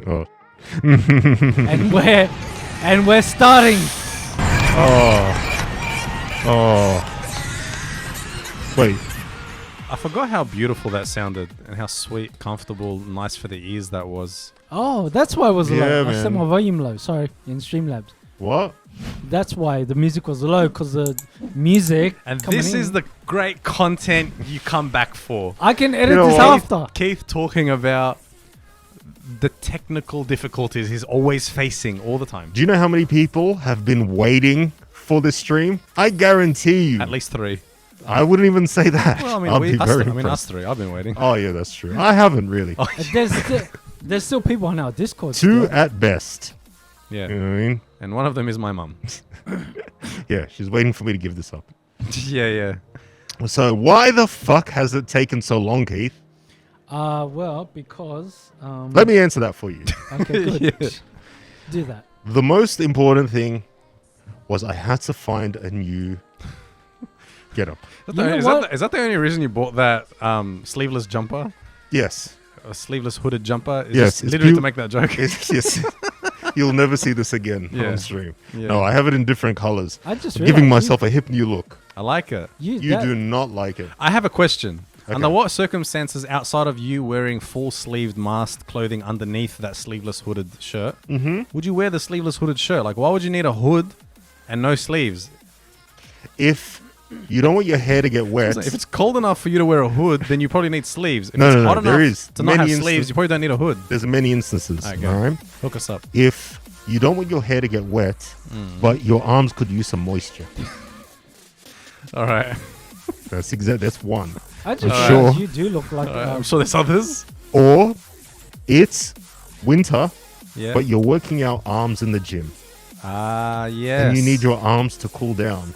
Oh. and we're starting. Oh. Wait. I forgot how beautiful that sounded and how sweet, comfortable, nice for the ears that was. Oh, that's why it was Yeah, low. I set man. my volume low. Sorry, in Streamlabs. What? That's why the music was low, because the music. And coming this in. is the great content you come back for. I can edit You know this what? after. Keith talking about the technical difficulties he's always facing all the time. Do you know how many people have been waiting for this stream? I guarantee you. At least 3. I wouldn't even say that. Well, I mean, I'll be very us impressed. 3. I've been waiting. Oh, yeah, that's true. I haven't really. Oh, There's still people on our Discord. 2 still. at best. yeah. You know what I mean? And one of them is my mum. Yeah, she's waiting for me to give this up. yeah. So why the fuck has it taken so long, Keith? Well, because. Let me answer that for you. Okay, good. Yeah. Do that. The most important thing was I had to find a new getup. Is You know that, what? is that the only reason you bought that sleeveless jumper? Yes. A sleeveless hooded jumper? Is Yes, just it's literally to beau- make that joke. Yes. You'll never see this again Yeah. on stream. Yeah. No, I have it in different colors. I just I'm giving realized myself a hip new look. I like it. You that- do not like it. I have a question. Okay. Under what circumstances, outside of you wearing full-sleeved masked clothing underneath that sleeveless hooded shirt, would you wear the sleeveless hooded shirt? Like, why would you need a hood and no sleeves? If you don't want your hair to get wet, If it's cold enough for you to wear a hood, then you probably need sleeves. If No, it's no, no, hot there enough is to not have many sleeves, you probably don't need a hood. there's many instances. Okay. All right. Hook us up. If you don't want your hair to get wet, but your arms could use some moisture. All right. That's one. I just Alright. realized Sure. you do look like. I'm sure there's others. Or it's winter, Yeah. but you're working out arms in the gym. Yes. And you need your arms to cool down.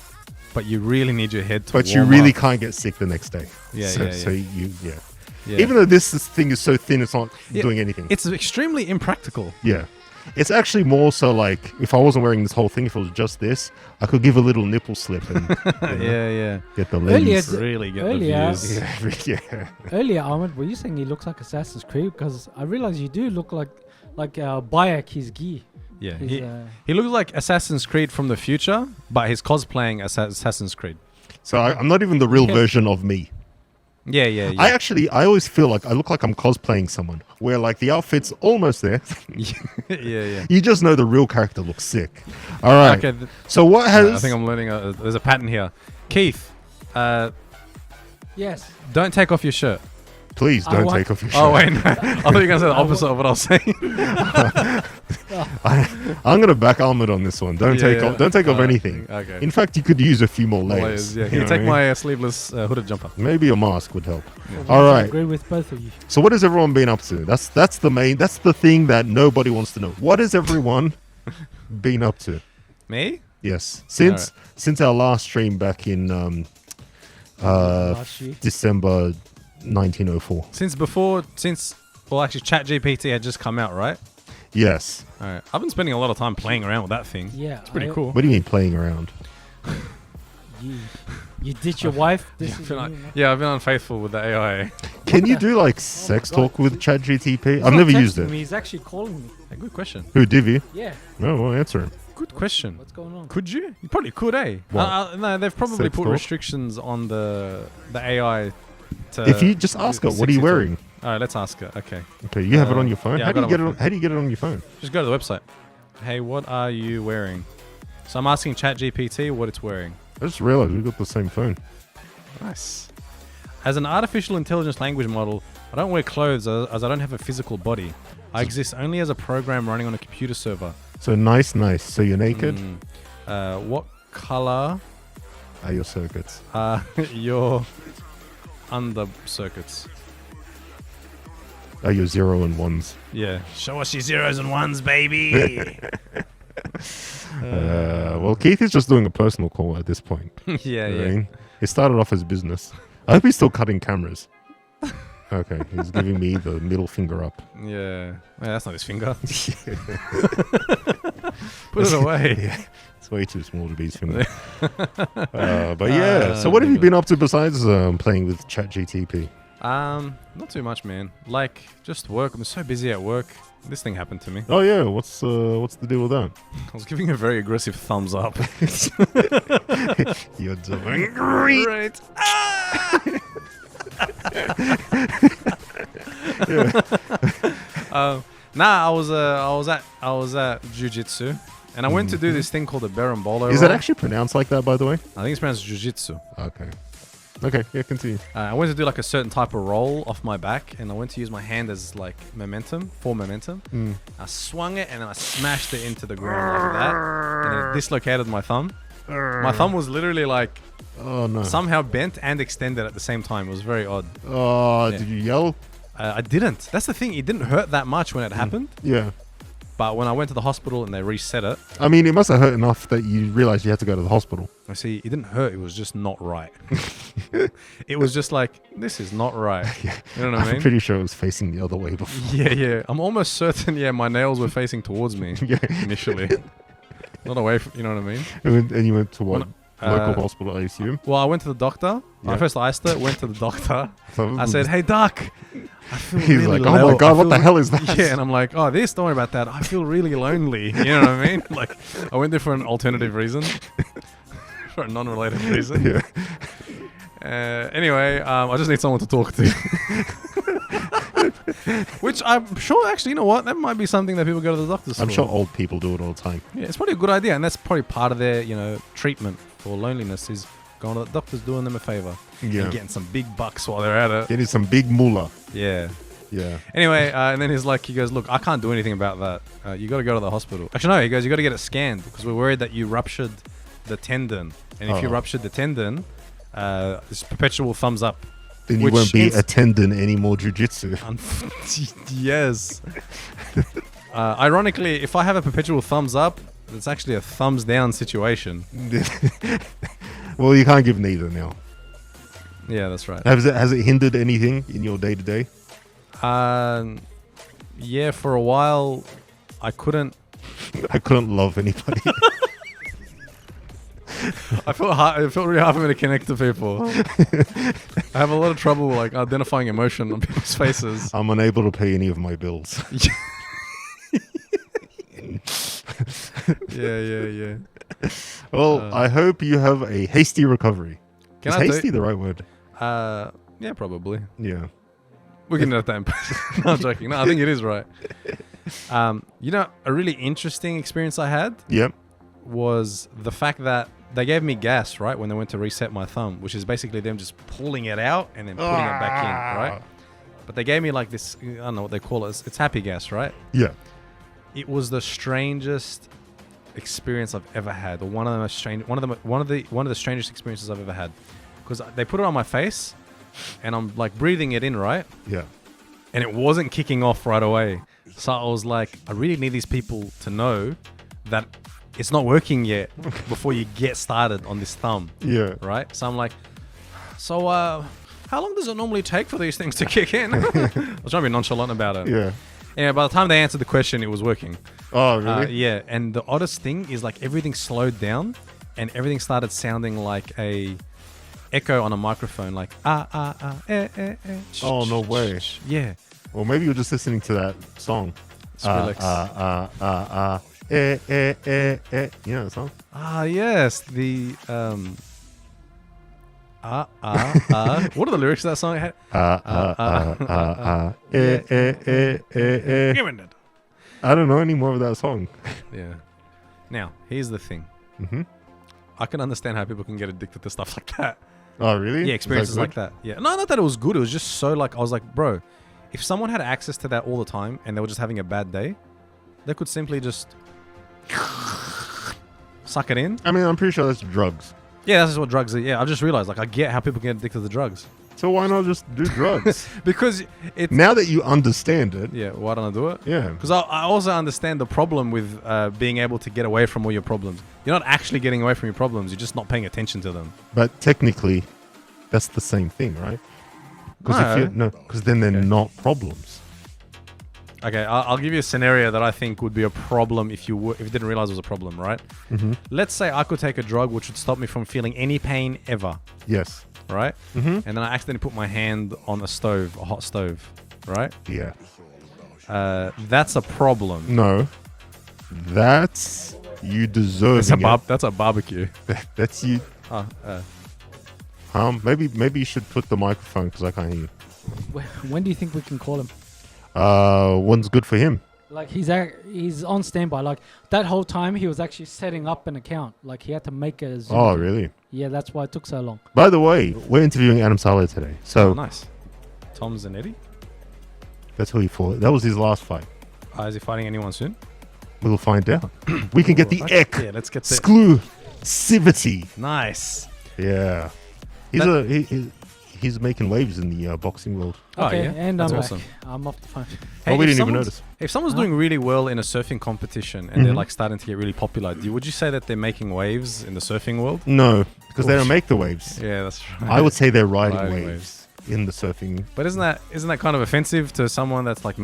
But you really need your head to But you warm really up. can't get sick the next day. Yeah, so, yeah, So yeah. Yeah. Even though this thing is so thin, it's not Yeah, doing anything. It's extremely impractical. Yeah. It's actually more so like if I wasn't wearing this whole thing, if it was just this, I could give a little nipple slip and Yeah. get the Earlier, ladies. Really get Earlier- the views. Yeah. Earlier, Ahmad, were you saying he looks like Assassin's Creed? Because I realize you do look like Bayek, his gear. Yeah. His, He looks like Assassin's Creed from the future, but he's cosplaying Assassin's Creed. So I'm not even the real version of me. Yeah. I always feel like I look like I'm cosplaying someone where like the outfit's almost there. yeah. You just know the real character looks sick. All right. Okay. So what has... I think I'm learning. There's a pattern here. Keith, yes. don't take off your shirt. Please I don't want- take off your shirt. Oh wait, no. I thought you were gonna say the opposite of what I was saying. I'm gonna back Ahmad on this one. Don't take Yeah. off. Don't take off anything. Okay. In fact, you could use a few more layers. Yeah. you Can you know take what I mean? my sleeveless hooded jumper? Maybe a mask would help. I All right. agree with both of you. So what has everyone been up to? That's the thing that nobody wants to know. What has everyone been up to? Me? Yes. Since our last stream back in Last year. December 1904. Well, actually, Chat-GPT had just come out, right? Yes. All right. I've been spending a lot of time playing around with that thing. Yeah. It's pretty I- cool. What do you mean playing around? You ditch your wife. This is Yeah, I've been unfaithful with the AI. Can you do like sex God. talk with ChatGPT? He's I've not never texting used it. me, he's actually calling me. Hey, good question. Who, Divi? Yeah. No, well, answer him. Good question. What's going on? Could you? You probably could, eh? What? No, they've probably Sex put talk? restrictions on the AI. If you just ask her, what are you sexy talk. wearing? All right, let's ask her. Okay. Okay, you have it on your phone. yeah, How I do you got it get on it? my phone. How do you get it on your phone? Just go to the website. Hey, what are you wearing? So I'm asking ChatGPT what it's wearing. I just realized we got the same phone. Nice. As an artificial intelligence language model, I don't wear clothes as I don't have a physical body. I exist only as a program running on a computer server. So nice. So you're naked? What color Are your circuits? are your under circuits? Are your 0 and 1s? Yeah. Show us your zeros and ones, baby. Well, Keith is just doing a personal call at this point. yeah. You know what I mean? It started off as business. I hope he's still cutting cameras. Okay, he's giving me the middle finger up. Yeah. That's not his finger. Put it away. Yeah, it's way too small to be his finger. But yeah, so what have you been up to besides playing with ChatGPT? Not too much, man. Like, just work. I'm so busy at work. This thing happened to me. Oh yeah, what's the deal with that? I was giving a very aggressive thumbs up. You're doing great. Great. Nah, I was at jiu-jitsu, and I went to do this thing called a berimbolo. Is roll. it actually pronounced like that, by the way? I think it's pronounced jiu-jitsu. Okay, yeah, continue. I went to do like a certain type of roll off my back, and I went to use my hand as like momentum. I swung it, and then I smashed it into the ground like that, and it dislocated my thumb. My thumb was literally like somehow bent and extended at the same time. It was very odd. Oh, did you yell? I didn't. That's the thing. It didn't hurt that much when it happened. Yeah. But when I went to the hospital and they reset it. I mean, it must have hurt enough that you realized you had to go to the hospital. I see. It didn't hurt. It was just not right. It was just like, this is not right. Yeah. You know what I mean? I'm pretty sure it was facing the other way before. Yeah. I'm almost certain, my nails were facing towards me initially. Not away from, you know what I mean? And you went to what? Local hospital, I assume? Well, I went to the doctor. Yeah. I first iced it, went to the doctor. I said, hey, doc, I feel He's really like, low. oh my God, what the hell is that? Yeah, and I'm like, oh, this, don't worry about that. I feel really lonely. You know what I mean? Like, I went there for an alternative reason. For a non-related reason. Yeah. Anyway, I just need someone to talk to. Which I'm sure, actually, you know what? That might be something that people go to the doctors for. I'm sure old people do it all the time. Yeah, it's probably a good idea. And that's probably part of their, treatment for loneliness is going to the doctors, doing them a favor. Yeah. And getting some big bucks while they're at it. Getting some big moolah. Yeah. Yeah. Anyway, and then he goes, look, I can't do anything about that. You got to go to the hospital. Actually, no, he goes, you got to get it scanned because we're worried that you ruptured the tendon. And if you ruptured the tendon, it's perpetual thumbs up. Then you won't be attending any more jiu-jitsu. Yes. Ironically, if I have a perpetual thumbs up, it's actually a thumbs down situation. Well, you can't give neither now. Yeah, that's right. Has it hindered anything in your day-to-day? Yeah, for a while, I couldn't love anybody. It felt really hard for me to connect to people. I have a lot of trouble like identifying emotion on people's faces. I'm unable to pay any of my bills. Yeah. Well, I hope you have a hasty recovery. Is hasty the right word? Yeah, probably. Yeah. We can note that in post. No, I'm joking. No, I think it is right. A really interesting experience I had was the fact that they gave me gas, right, when they went to reset my thumb, which is basically them just pulling it out and then putting it back in, right? But they gave me like this, I don't know what they call it. It's happy gas, right? Yeah. It was the strangest experience I've ever had, or one of the strangest experiences I've ever had, because they put it on my face, and I'm like breathing it in, right? Yeah. And it wasn't kicking off right away, so I was like, I really need these people to know that it's not working yet before you get started on this thumb. Yeah. Right? So I'm like, how long does it normally take for these things to kick in? I was trying to be nonchalant about it. Yeah. Anyway, by the time they answered the question, it was working. Oh, really? Yeah. And the oddest thing is like everything slowed down and everything started sounding like a echo on a microphone, like Oh, no way. Yeah. Well, maybe you're just listening to that song. Skrillex. You know the song? Yes. The what are the lyrics of that song? I don't know any more of that song. Yeah. Now, here's the thing. Mm-hmm. I can understand how people can get addicted to stuff like that. Oh, really? Yeah, experiences like that. Yeah. No, not that it was good. It was just so like, I was like, bro, if someone had access to that all the time and they were just having a bad day, they could simply just suck it in. I mean, I'm pretty sure that's drugs. Yeah, that's what drugs are. Yeah, I just realized, like, I get how people get addicted to drugs. So why not just do drugs? Because it's... Now that you understand it. Yeah, why don't I do it? Yeah. Because I also understand the problem with being able to get away from all your problems. You're not actually getting away from your problems. You're just not paying attention to them. But technically, that's the same thing, right? Because then they're not problems. Okay, I'll give you a scenario that I think would be a problem if you didn't realize it was a problem, right? Mm-hmm. Let's say I could take a drug which would stop me from feeling any pain ever. Yes. right? Mm-hmm. And then I accidentally put my hand on a stove, a hot stove, right? Yeah. That's a problem. No. That's you deserving it. That's a barbecue. That's you. Maybe you should put the microphone because I can't hear you. When do you think we can call him? When's good for him? Like he's on standby. Like that whole time he was actually setting up an account. Like he had to make a Zoom. Oh, really? Yeah, that's why it took so long. By the way, we're interviewing Adam Saleh today. So nice. Tom's and Eddie. That's who he fought. That was his last fight. Is he fighting anyone soon? We'll find out. We can get the Yeah, let's get the exclusivity. Nice. Yeah. He's making waves in the boxing world. Okay, yeah. and That's I'm awesome. back. I'm off the phone. Hey, we if didn't even someone's- notice. If someone's doing really well in a surfing competition and they're like starting to get really popular, would you say that they're making waves in the surfing world? No, because they don't make the waves. Yeah, that's right. I would say they're riding Riding waves in the surfing. But isn't that kind of offensive to someone that's like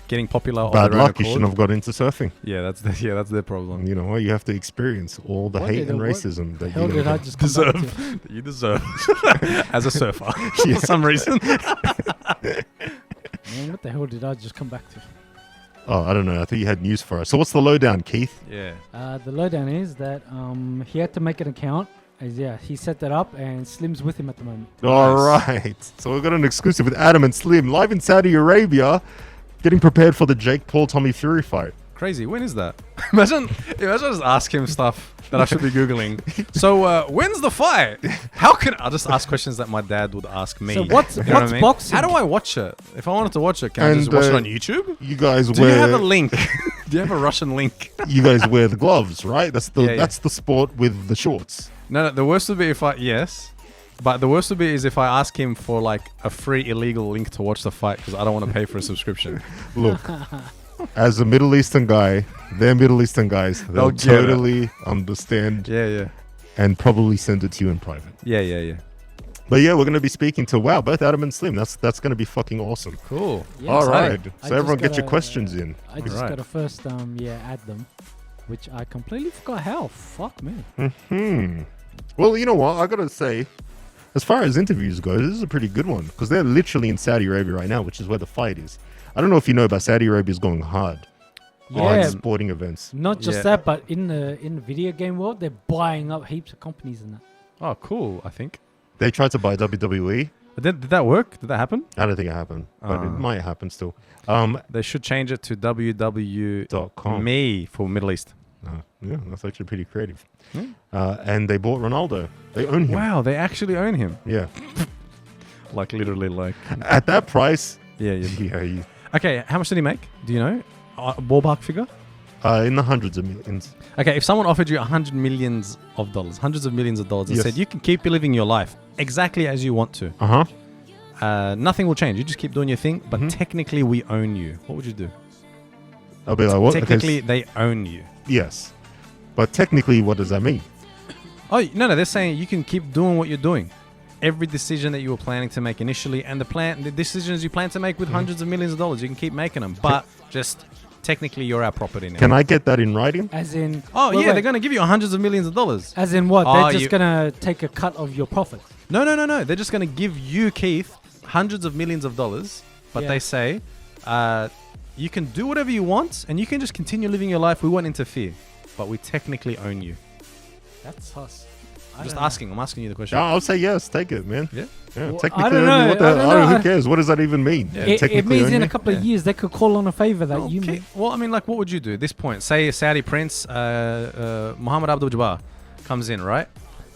getting popular? Bad of their own luck. You accord? shouldn't have got into surfing. Yeah, that's their problem. You know what? You have to experience all the What hate did and I- what racism that Hell you did I just come back to? Deserve. You deserve as a surfer for some reason. Man, what the hell did I just come back to? Oh, I don't know. I think you had news for us. So what's the lowdown, Keith? Yeah. The lowdown is that he had to make an account. He set that up, and Slim's with him at the moment. All right. So we've got an exclusive with Adam and Slim live in Saudi Arabia, getting prepared for the Jake Paul Tommy Fury fight. Crazy. When is that? Imagine I just ask him stuff that I should be Googling. So, when's the fight? I'll just ask questions that my dad would ask me. So what's You know what I mean? boxing? How do I watch it? If I wanted to watch it, can I just And, watch it on YouTube? You guys Do you have a wear link? Do you have a Russian link? you guys wear the gloves, right? That's the Yeah, yeah. that's the sport with the shorts. No, the worst would be but the worst would be is if I ask him for like a free illegal link to watch the fight because I don't want to pay for a subscription. Look, as a Middle Eastern guy, they're Middle Eastern guys. They'll get it. totally understand Yeah. and probably send it to you in private. Yeah. But yeah, we're going to be speaking to both Adam and Slim. That's going to be fucking awesome. Cool. Yeah, All exciting. right. I So everyone just get your gotta- questions in. I just Alright. gotta first add them, which I completely forgot how. Fuck me. Well, you know what? I got to say, as far as interviews go, this is a pretty good one because they're literally in Saudi Arabia right now, which is where the fight is. I don't know if you know, but Saudi Arabia is going hard on Yeah, sporting events. not just Yeah. that, but in the video game world, they're buying up heaps of companies and that. Oh, cool. I think. They tried to buy WWE. Did that work? Did that happen? I don't think it happened, but it might happen still. They should change it to .com. Me for Middle East. Yeah, that's actually pretty creative. Hmm. And they bought Ronaldo. They own him. Wow, they actually own him. Yeah. Like literally, like. At that price, Yeah. yeah, Okay, how much did he make? Do you know? Ballpark figure? in the hundreds of millions. Okay, if someone offered you $100 million, hundreds of millions of dollars, and Yes. said you can keep living your life exactly as you want to, nothing will change. You just keep doing your thing, but technically we own you. What would you do? I'll be like, what? Okay, Technically, they own you. yes. But technically, what does that mean? Oh no, they're saying you can keep doing what you're doing. Every decision that you were planning to make initially, and the decisions you plan to make with hundreds of millions of dollars, you can keep making them. But just technically, you're our property now. Can I get that in writing? As in, Oh wait, yeah, wait. they're gonna give you hundreds of millions of dollars. As in what? Oh, They're just you- gonna take a cut of your profits. No. They're just gonna give you, Keith, hundreds of millions of dollars. But Yeah. they say, you can do whatever you want, and you can just continue living your life. We won't interfere, but we technically own you. That's us. I'm asking you the question. Yeah, I'll say yes. Take it, man. Yeah. Yeah, Well, technically, I don't know. what the- I don't I don't- know. who cares? What does that even mean? Yeah. It Technically means own in you? a couple of Yeah. years they could call on a favor that you Okay. made. Well, I mean, like, what would you do at this point? Say a Saudi prince, Mohammed Abdul-Jabbar, comes in, right?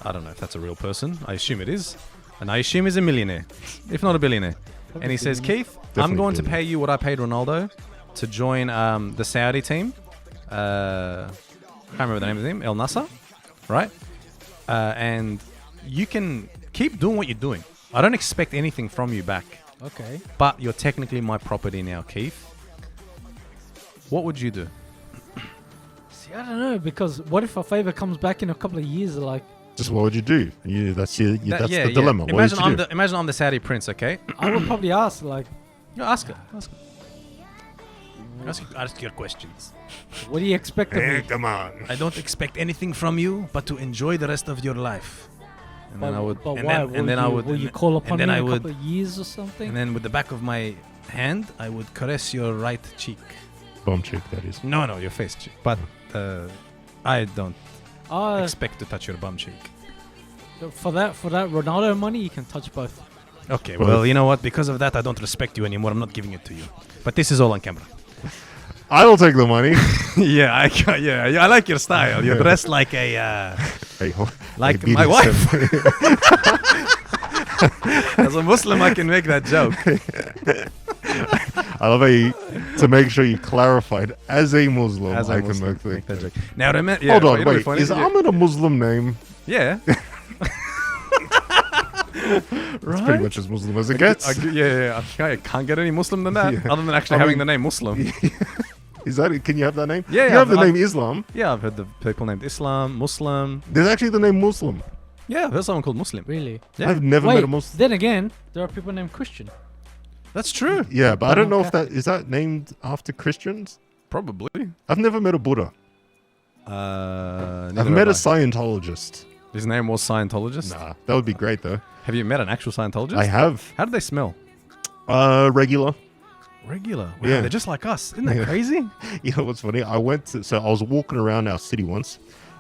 I don't know if that's a real person. I assume it is. And I assume he's a millionaire, if not a billionaire. And he says, Keith, I'm Definitely going to billionaire. pay you what I paid Ronaldo to join the Saudi team. Can't remember the name of him. El Nasser, right? And you can keep doing what you're doing. I don't expect anything from you back. Okay. But you're technically my property now, Keith. What would you do? See, I don't know, because what if a favor comes back in a couple of years? Like, Just what would you do? That's the dilemma. What Imagine would you do? imagine I'm the Saudi prince, okay? I would probably ask, like, No, ask her. Ask your questions. what do you expect of me? Come on. I don't expect anything from you but to enjoy the rest of your life. And then I would. But and why? then, and then I would. Will you call upon then me I in a would. couple of years or something? And then with the back of my hand, I would caress your right cheek. Bum cheek, that is. No, your face cheek. But I don't Uh, expect to touch your bum cheek. for that Ronaldo money, you can touch both. Okay, Well, well, you know what? Because of that, I don't respect you anymore. I'm not giving it to you. But this is all on camera. I will take the money. yeah, I like your style. You're dressed like a Hey, like hey, my BDSM. wife. As a Muslim, I can make that joke. I love how you, to make sure you clarified, as a Muslim, As I a can Muslim, make that that. joke. Now, remember, yeah, Hold on, you know wait. funny? Is Yeah. Ahmad a Muslim name? Yeah. It's pretty much as Muslim as it gets. I can't get any Muslim than that, Yeah. other than actually I having mean- the name Muslim. Is that it? Can you have that name? Yeah, You yeah, have the I've- name Islam. Yeah, I've heard the people named Islam, Muslim. There's actually the name Muslim. Yeah, there's someone called Muslim. Really? Yeah. I've never Wait, met a Muslim. then again, there are people named Christian. That's true. Yeah, but I don't know if Okay. that is that named after Christians. Probably. I've never met a Buddha. I've I've met a Scientologist. His name was Scientologist. Nah, that would be great though. Have you met an actual Scientologist? I have. How do they smell? Regular. Regular. Wow, Yeah. they're just like us. Isn't that Yeah. crazy? You know what's funny? I was walking around our city once,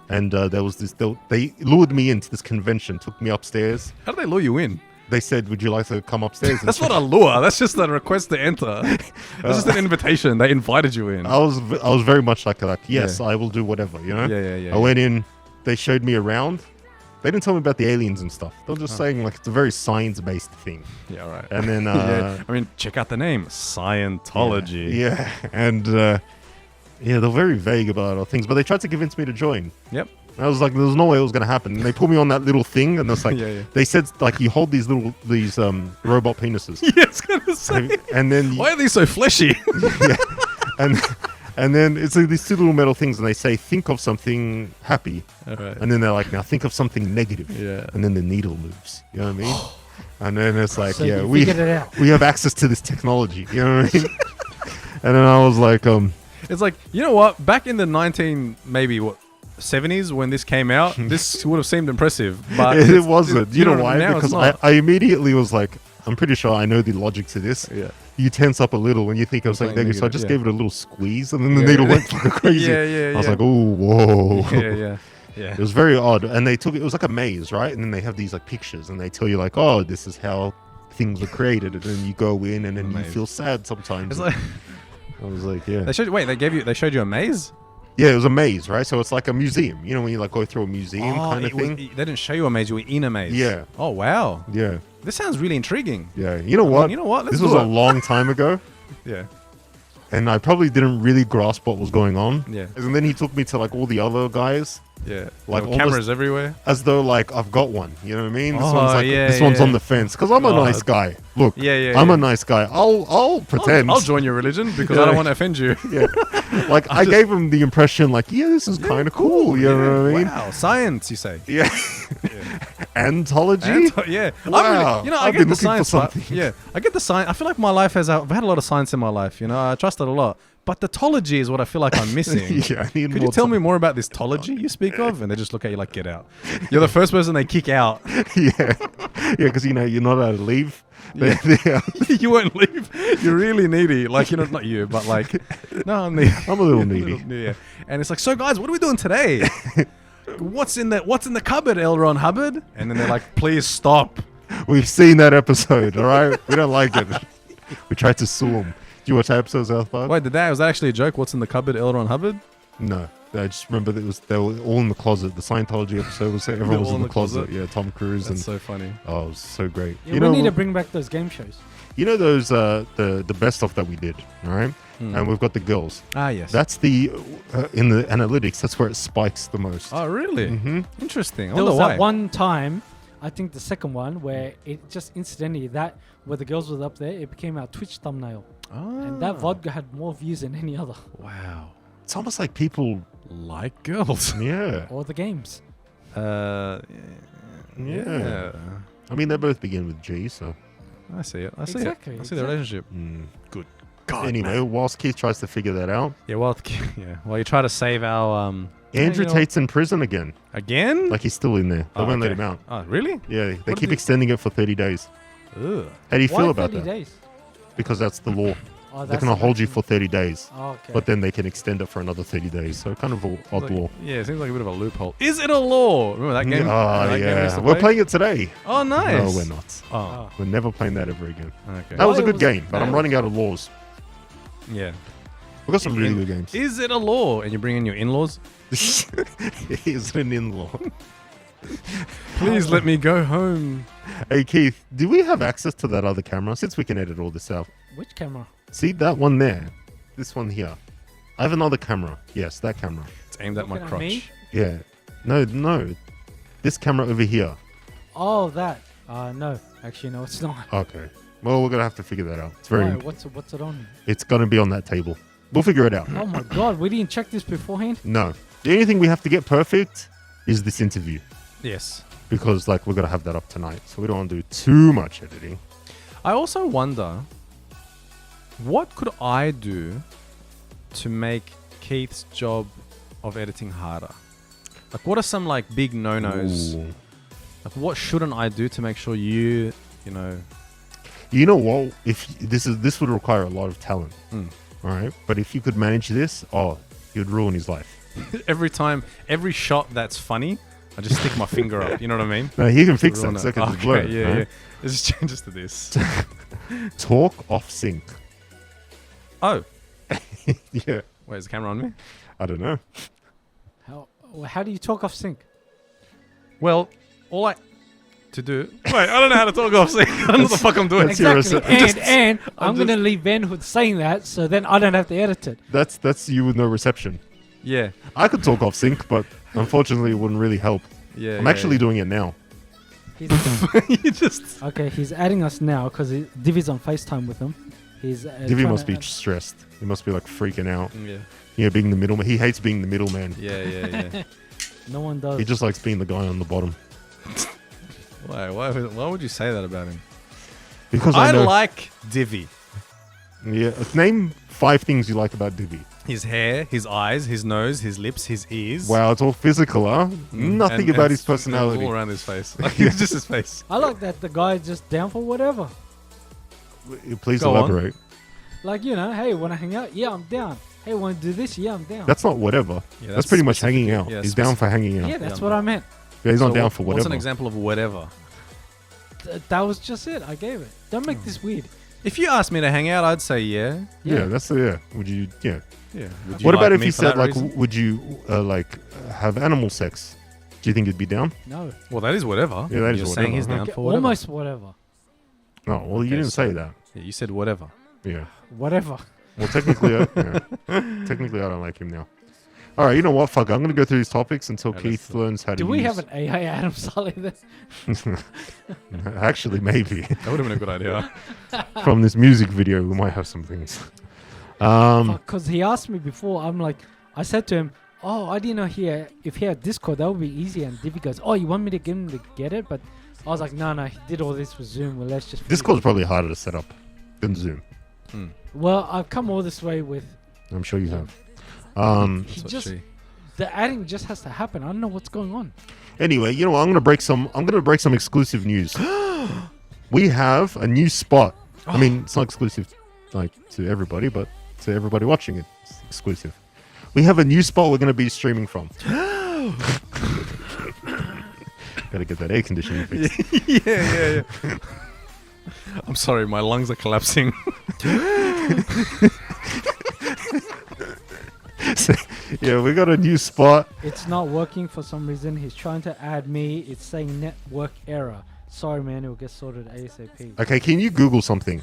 and there was this. They lured me into this convention, took me upstairs. How do they lure you in? They said, "Would you like to come upstairs?" and That's not a lure. That's just a request to enter. That's just an invitation. They invited you in. I was very much like yes, I will do whatever. You know. Yeah. I went in. They showed me around. They didn't tell me about the aliens and stuff. They were just saying like it's a very science-based thing. Yeah, right. And then yeah. I mean, check out the name, Scientology. Yeah, and they're very vague about other things, but they tried to convince me to join. Yep. I was like, there's no way it was gonna happen. And they put me on that little thing, and it's like, Yeah. they said like you hold these robot penises, Yeah, I was gonna say. and then Why are these so fleshy? and then it's like these two little metal things, and they say think of something happy, All right. and then they're like now think of something negative, Yeah. and then the needle moves. You know what I mean? And then it's like, So yeah, you we figured it out. we have access to this technology. You know what I mean? And then I was like, It's like, you know what? Back in the 70s when this came out, this would have seemed impressive, but it wasn't. You know why? now Because it's not. I immediately was like, I'm pretty sure I know the logic to this. Yeah. You tense up a little when you think of something Something negative. So I negative, just yeah. gave it a little squeeze, and then the Yeah. needle went like crazy. Yeah. I was like, oh, whoa. Yeah. It was very odd. And it was like a maze, right? And then they have these like pictures, and they tell you like, oh, this is how things were created. And then you go in, and then you Maze. feel sad sometimes. It's like I was like, yeah. they showed you a maze? Yeah, it was a maze, right? So it's like a museum. You know when you like go through a museum kind of thing? They didn't show you a maze, you were in a maze. Yeah. Oh wow. Yeah. This sounds really intriguing. Yeah. You know what? You know what? Let's This was do a it. long time ago. Yeah. And I probably didn't really grasp what was going on. Yeah. And then he took me to like all the other guys, Yeah. Like Like almost- cameras everywhere. as though like I've got one. You know what I mean? This Oh, one's like yeah, this one's yeah. on the fence because I'm a Oh, nice guy. Look, Yeah. I'm a nice guy. I'll pretend. I'll join your religion because Yeah. I don't want to offend you. Yeah. Like I just- gave him the impression like, yeah, this is kind of cool. You know what I mean? Wow. Science, you say. Yeah. Antology. Yeah. Wow. I I've get been the looking for science part. something. Yeah. I get the science. I feel like my life I've had a lot of science in my life. You know, I trust it a lot. But the tology is what I feel like I'm missing. Yeah, I need Could more you tell time. me more about this tology you speak of? And they just look at you like, get out. You're the first person they kick out. Yeah, because you know you're not allowed to leave. Yeah. You won't leave. You're really needy. Like, you know, not you, but like, no, I'm needy. I'm a little needy. Yeah. And it's like, so guys, what are we doing today? What's in the cupboard, L. Ron Hubbard? And then they're like, please stop. We've seen that episode. All right, we don't like it. We tried to sue him. Did you watch that episode, South Park? Wait, was that actually a joke? What's in the cupboard, L. Ron Hubbard? No, I just remember that they were all in the closet. The Scientology episode was everyone was all in the closet. Yeah, Tom Cruise That's and so funny. oh, it was so great. Yeah, you we know, need to bring back those game shows. you know those the best stuff that we did, all right? And we've got the girls. Ah, yes. That's the in the analytics. That's where it spikes the most. Oh, really? Mm-hmm. Interesting. I There wonder was why. that one time, I think the second one, where it just incidentally, where the girls were up there, it became our Twitch thumbnail. And that vodka had more views than any other. Wow. It's almost like people, Like girls. yeah, Or the games. yeah. Yeah. I mean, they both begin with G, so. I see it. I see Exactly, it. I see the relationship. Good. God. Anyway, whilst Keith tries to figure that out, Yeah, well, you try to save our Andrew you're- Tate's in prison again. Again? Like he's still in there. They Oh, won't let okay. him out. Oh, really? Yeah, they What keep did extending it for 30 days. Ugh. How do you Why feel about 30 that? days? Because that's the law. Oh, They're going to hold you for 30 days. Oh, okay. But then they can extend it for another 30 days. So kind of an odd Like- law. Yeah, it seems like a bit of a loophole. Is it a law? Remember that game? Oh, Remember that game we used yeah. to We're play? playing it today. Oh, nice. No, we're not. Oh, We're never playing that ever again. okay. That was a Why good was- game, but I'm Yeah. running out of laws. Yeah. We've got some really good games. Is it a law? And you bring in your in-laws? Is an in-law. Please let me go home. Hey, Keith, do we have access to that other camera? Since we can edit all this out. Which camera? See that one there? This one here. I have another camera. Yes, that camera. It's aimed at my Looking at crotch. me? Yeah. No. This camera over here. Oh, that. No. Actually, no, it's not. Okay. Well, we're going to have to figure that out. It's Why? very... What's it on? It's going to be on that table. We'll figure it out. Oh my god, we didn't check this beforehand? No. The only thing we have to get perfect is this interview. Yes. Because, like, we're going to have that up tonight. So we don't want to do too much editing. I also wonder, what could I do to make Keith's job of editing harder? Like, what are some, like, big no-nos? Ooh. Like, what shouldn't I do to make sure you know... You know what? If this would require a lot of talent. Mm. All right? But if you could manage this, you'd ruin his life. every shot that's funny, I just stick my finger up. You know what I mean? No, he can fix Ruin that. it. Second Okay, blur. yeah, right? yeah. It just changes to this. Talk off sync. Oh, Yeah. wait, is the camera on me? I don't know. How do you talk off sync? Well, all I to do. Wait, I don't know how to talk off sync. I don't know what the fuck I'm doing. That's your Exactly. rece- And I'm I'm gonna leave Vandahood saying that, so then I don't have to edit it. That's you with no reception. Yeah, I could talk off sync, but unfortunately it wouldn't really help. yeah. I'm actually doing it now. you just. Okay, he's adding us now because Divi's on FaceTime with him. He's Divi trying must to be stressed. He must be like freaking out. Yeah, Yeah, being the middleman. He hates being the middleman. yeah. No one does. He just likes being the guy on the bottom. Why would you say that about him? Because I I know. like Divi. Yeah, name 5 things you like about Divi. His hair, his eyes, his nose, his lips, his ears. Wow, it's all physical, huh? Nothing about his it's personality. all around his face. Like, it's just his face. I like that the guy's just down for whatever. Please Go on. elaborate. Like, hey, want to hang out? Yeah, I'm down. Hey, want to do this? Yeah, I'm down. That's not whatever. Yeah, that's pretty much specific. hanging out. Yeah, he's down for hanging out. yeah, Yeah, that's Yeah, what I meant. he's not So down what- for What's whatever. an example of whatever? That was just it. I gave it. Don't make this weird. If you asked me to hang out, I'd say yeah. Yeah, that's yeah. Would you? Yeah. Yeah. Would What like about if me he for said that like, reason? would you have animal sex? Do you think he'd be down? No. Well, that is whatever. Yeah, that is You're whatever. saying he's down Okay, for whatever. almost whatever. No, well, Okay, you didn't so- say that. Yeah, you said whatever. Yeah. Whatever. Well, technically, technically, I don't like him now. All right, you know what? Fuck, I'm gonna go through these topics until Yeah, Keith let's- learns how to. Do we use... have an AI Adam Saleh then? Actually, maybe That would have been a good idea. from this music video, we might have some things. Because he asked me before. I said to him, "Oh, I didn't know if he had Discord, that would be easy." And Divi goes, "Oh, you want me to get him to get it?" But I was like, "No, he did all this with Zoom. Well, let's just." Discord's probably harder to set up than Zoom. Hmm. Well, I've come all this way with. I'm sure you have. He That's what just she- the adding just has to happen. I don't know what's going on. Anyway, you know what? I'm gonna break some exclusive news. We have a new spot. I mean, it's not exclusive like to everybody, but to everybody watching it, it's exclusive. We have a new spot we're gonna be streaming from. Gotta get that air conditioning fixed. yeah. I'm sorry, my lungs are collapsing. So, yeah, we got a new spot. It's not working for some reason. He's trying to add me. It's saying network error. Sorry, man. It will get sorted ASAP. Okay, can you Google something?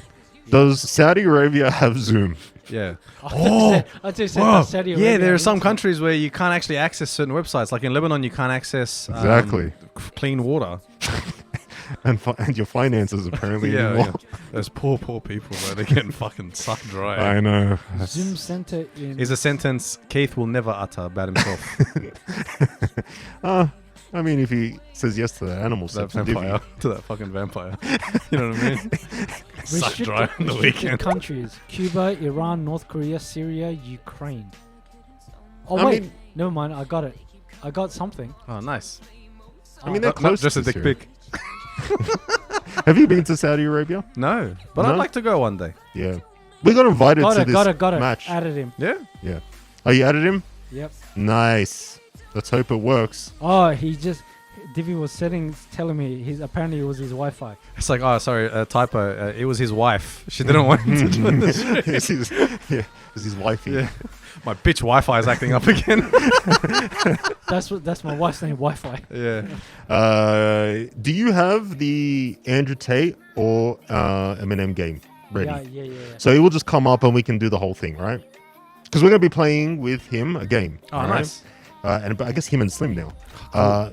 Does Saudi Arabia have Zoom? Yeah. I just said Whoa. Saudi Yeah, Arabia there are has some internet. countries where you can't actually access certain websites. Like in Lebanon, you can't access Exactly. clean water. And your finances apparently Yeah, anymore. Those poor people, bro. They're getting fucking sucked dry. I know. Zoom Center in. Is a sentence Keith will never utter about himself. I mean, if he says yes to that animal to that sex, Divi- vampire. To that fucking vampire. You know what I mean? Sucked dry on the restricted weekend. countries: Cuba, Iran, North Korea, Syria, Ukraine. Oh I wait, mean- never mind. I got it. I got something. Oh, nice. I mean, they're Not close just to a dick Syria. pic. Have you been to Saudi Arabia? No, but No? I'd like to go one day. Yeah. We got invited Got to it. this Got it. match. Added him. Yeah. Yeah. Oh, you added him? Yep. Nice. Let's hope it works. Oh, he just. Divi was telling me apparently it was his Wi-Fi. It's like, oh, sorry, typo. It was his wife. She didn't want him to join the stream. It's his wifey. Yeah. My bitch Wi-Fi is acting up again. That's my wife's name, Wi-Fi. Yeah. Do you have the Andrew Tate or Eminem game ready? Yeah. So it will just come up and we can do the whole thing, right? Because we're going to be playing with him a game. Oh, all nice. But I guess him and Slim now.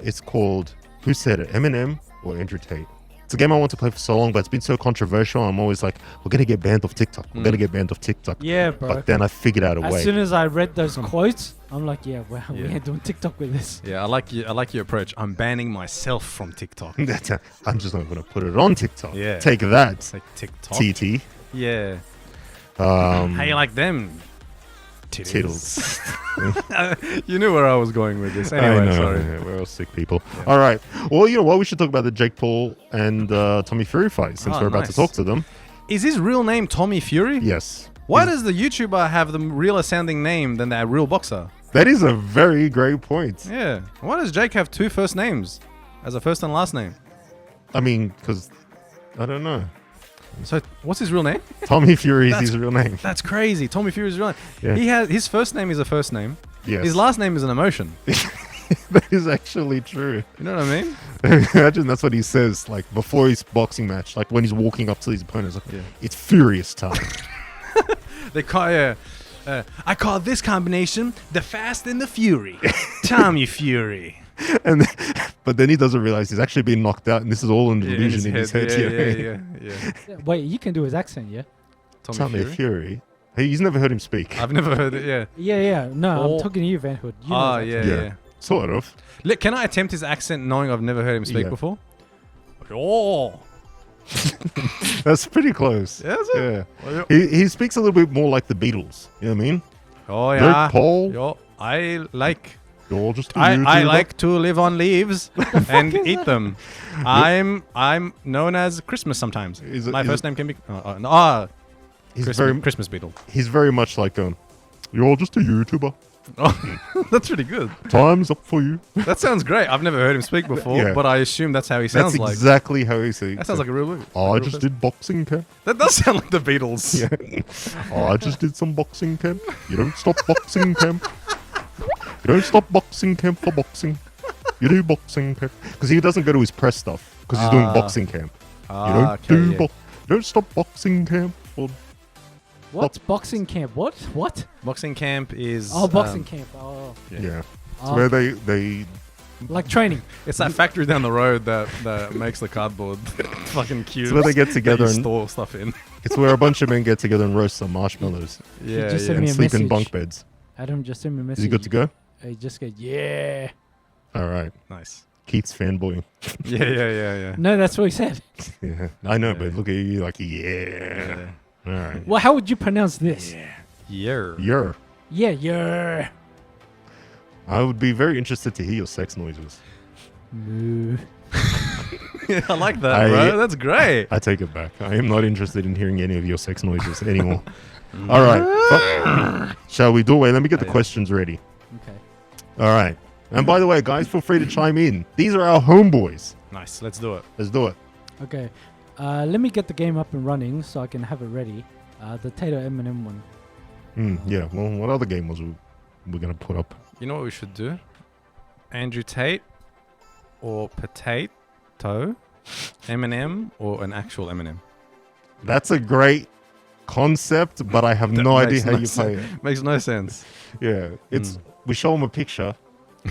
It's called, who said it? Eminem or Andrew Tate? It's a game I want to play for so long, but it's been so controversial. I'm always like, we're going to get banned off TikTok. We're going to get banned off TikTok. Yeah, bro. But then I figured out a As way. soon as I read those quotes, I'm like, yeah, well, we ain't doing TikTok with this. Yeah, I like your approach. I'm banning myself from TikTok. I'm just not going to put it on TikTok. Yeah. Take that, It's like TikTok. TT. Yeah. Um, How you like them? Tittles. You knew where I was going with this. I Anyway, know, sorry. yeah, we're all sick people. All right. Well, you know what? We should talk about the Jake Paul and Tommy Fury fight since Oh, we're about to nice. talk to them. Is his real name Tommy Fury? Yes. Why does the YouTuber have the realer sounding name than that real boxer? That is a very great point. Yeah. Why does Jake have two first names as a first and last name? I mean, because I don't know. So what's his real name? Tommy Fury is That's- his real name. That's crazy. Tommy Fury's real name. Yeah. He has his first name is a first name. Yes. His last name is an emotion. That is actually true. You know what I mean? Imagine that's what he says, like before his boxing match, like when he's walking up to his opponents, like, Yeah. it's furious time. They call I call this combination the Fast and the Fury. Tommy Fury. But then he doesn't realize he's actually been knocked out, and this is all an illusion in his head. Yeah. Wait, you can do his accent, yeah? Tommy Fury. Hey, he's never heard him speak. I've never heard it. Yeah. Yeah. No, Oh. I'm talking to you, Vandahood. You know Oh his yeah, accent. yeah. Sort of. Look, can I attempt his accent knowing I've never heard him speak Yeah. before? Oh. That's pretty close. Yeah, is it? Yeah. He speaks a little bit more like the Beatles. You know what I mean? Oh yeah. Jake Paul. Yo, I like You're just a I YouTuber. like to live on leaves and eat them. I'm known as Christmas sometimes. Is it- My is first it- name can be He's Christmas, Christmas beetle. he's very much like you're just a YouTuber. Oh, that's pretty good. Time's up for you. That sounds great. I've never heard him speak before, Yeah. but I assume that's how he sounds That's like. exactly how he says. That sounds like a real movie. I just did boxing camp. That does sound like the Beatles. Yeah. I just did some boxing camp. You don't stop boxing camp. You don't stop boxing camp for boxing. You do boxing camp because he doesn't go to his press stuff because he's doing boxing camp. You don't okay, yeah. you don't stop boxing camp. For What's boxing camp? What? Boxing camp is. Oh, boxing camp. Oh. yeah, it's Oh. where they Like training. It's that factory down the road that makes the cardboard fucking cubes. it's where they get that together you and store stuff in. it's where a bunch of men get together and roast some marshmallows Yeah, just yeah. sent me and a sleep in message. bunk beds. Adam just sent me a message. Is he good to go? He just go, yeah. All right, Nice. Keith's fanboy. Yeah. No, that's what he said. Yeah, I know, Yeah. but look at you, like yeah. All right, Well, how would you pronounce this? Yeah. yeah. Yeah. I would be very interested to hear your sex noises. Moo. I like that, bro. That's great. I take it back. I am not interested in hearing any of your sex noises anymore. All right. Shall we do it? Wait, let me get the Yeah. questions ready. Okay. All right. And by the way, guys, feel free to chime in. These are our homeboys. Nice. Let's do it. Let's do it. Okay. Let me get the game up and running so I can have it ready. The Tate Eminem one. Yeah. Well, what other game was we're going to put up? You know what we should do? Andrew Tate or Potato, Eminem or an actual Eminem. That's a great concept, but I have no idea makes how no you play it. Makes no sense. Yeah. It's we show them a picture.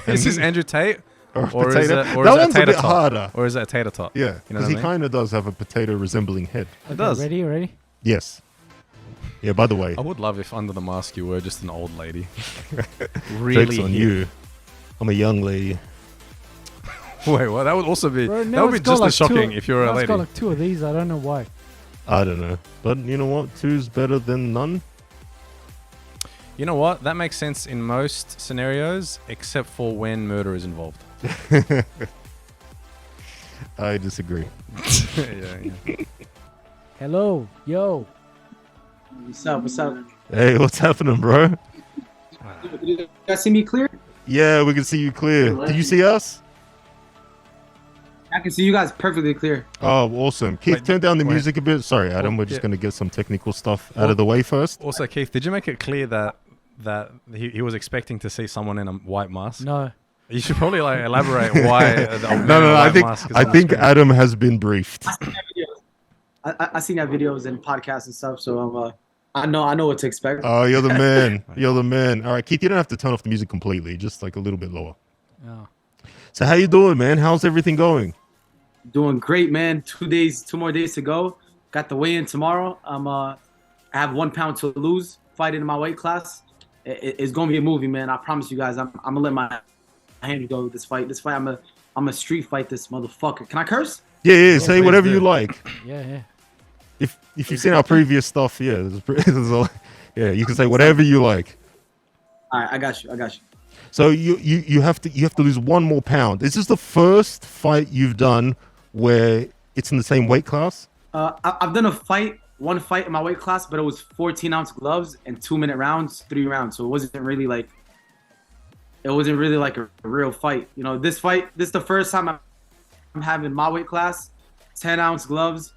Is this Andrew Tate Or a or is potato. it, or That is it one's a tater bit tot? harder. Or is it a tater tot? Yeah. You know Because what I he mean? kind of does have a potato resembling head. Okay, does. Ready? Yes. Yeah, by the way, I would love if under the mask you were just an old lady. joke's Really on hip. you. I'm a young lady. Wait, what? That would also be. Bro, that now would be it's got just like as shocking if you were a now it's lady. got like 2 of these. I don't know why. I don't know. But you know what? Two's better than none. You know what? That makes sense in most scenarios, except for when murder is involved. I disagree. yeah. Hello, yo. What's up? What's up? Hey, what's happening, bro? Did you guys see me clear? Yeah, we can see you clear. Did you see us? I can see you guys perfectly clear. Oh, awesome. Keith, turn down the wait. music a bit. Sorry, Adam. We're just going to get some technical stuff out of the way first. Also, Keith, did you make it clear that he was expecting to see someone in a white mask? No. You should probably like elaborate why. No. I think Adam has been briefed. I seen that videos and podcasts and stuff, so I know what to expect. Oh, you're the man. You're the man. All right, Keith, you don't have to turn off the music completely, just like a little bit lower. Oh. So how you doing, man? How's everything going? Doing great, man. 2 more days to go. Got the weigh-in tomorrow. I have 1 pound to lose. Fighting in my weight class. It's gonna be a movie, man. I promise you guys. I'm gonna let my hand go with this fight. I'm a street fight this motherfucker. Can I curse? Yeah. Say please whatever do. you like. Yeah. If you've seen our previous stuff, yeah, you can say whatever you like. All right, I got you. So you have to lose 1 more pound. Is this the first fight you've done where it's in the same weight class? I've done one fight in my weight class, but it was 14-ounce gloves and 2-minute rounds, 3 rounds. So it wasn't really like a real fight. You know, this is the first time I'm having my weight class, 10-ounce gloves,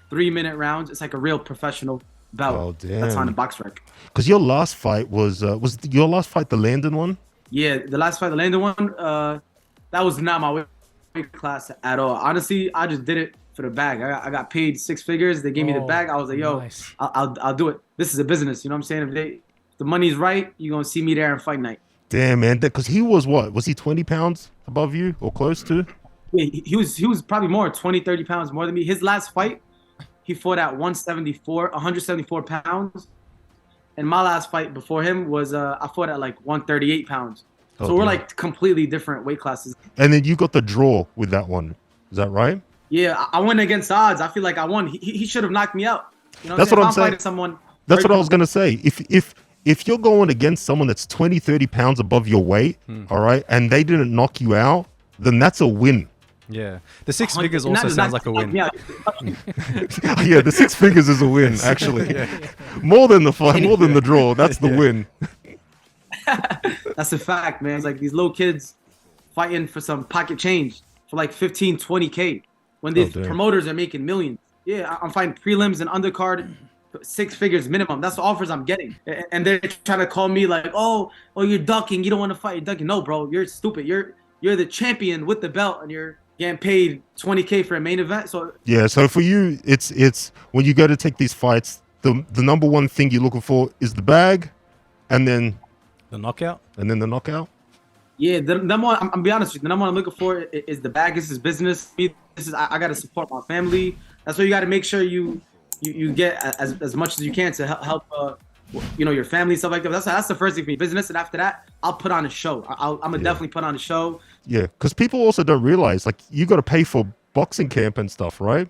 3-minute rounds. It's like a real professional bout. Oh, damn. That's on the box rec. Because your last fight was your last fight the Landon one? Yeah, the last fight, the Landon one, that was not my weight class at all. Honestly, I just did it for the bag. I got paid 6 figures. They gave me the bag. I was like, yo, nice. I'll do it. This is a business. You know what I'm saying? If the money's right, you're going to see me there in fight night. Damn, man. Because he was what? Was he 20 pounds above you or close to? Yeah, he was probably more, 20, 30 pounds more than me. His last fight, he fought at 174 pounds. And my last fight before him was, I fought at like 138 pounds. So we're like completely different weight classes. And then you got the draw with that one. Is that right? Yeah, I went against odds. I feel like I won. He should have knocked me out. You know That's what I'm saying. Fighting someone, That's what I was going to say. If you're going against someone that's 20, 30 pounds above your weight, all right, and they didn't knock you out, then that's a win. Yeah, the 6 figures also sounds like a win. Yeah, Yeah, the 6 figures is a win, actually. More than the fight, more than the draw. That's the win. that's a fact, man. It's like these little kids fighting for some pocket change for like 15, 20K when these promoters are making millions. Yeah, I'm fighting prelims and undercard, 6 figures minimum. That's the offers I'm getting. And they're trying to call me like, oh, you're ducking. You don't want to fight. You're ducking. No, bro, you're stupid. You're the champion with the belt, and you're getting paid 20K for a main event. So yeah, so for you, it's when you go to take these fights, the number one thing you're looking for is the bag, and then The knockout? the knockout. yeah, the number one, I'm be honest with you, the number one I'm looking for is the bag. This is business. I got to support my family. That's why you got to make sure you get as much as you can to help your family, stuff like that. That's the first thing for me, business. And after that, I'll put on a show. I'm gonna definitely put on a show. Yeah, because people also don't realize, like, you got to pay for boxing camp and stuff, right?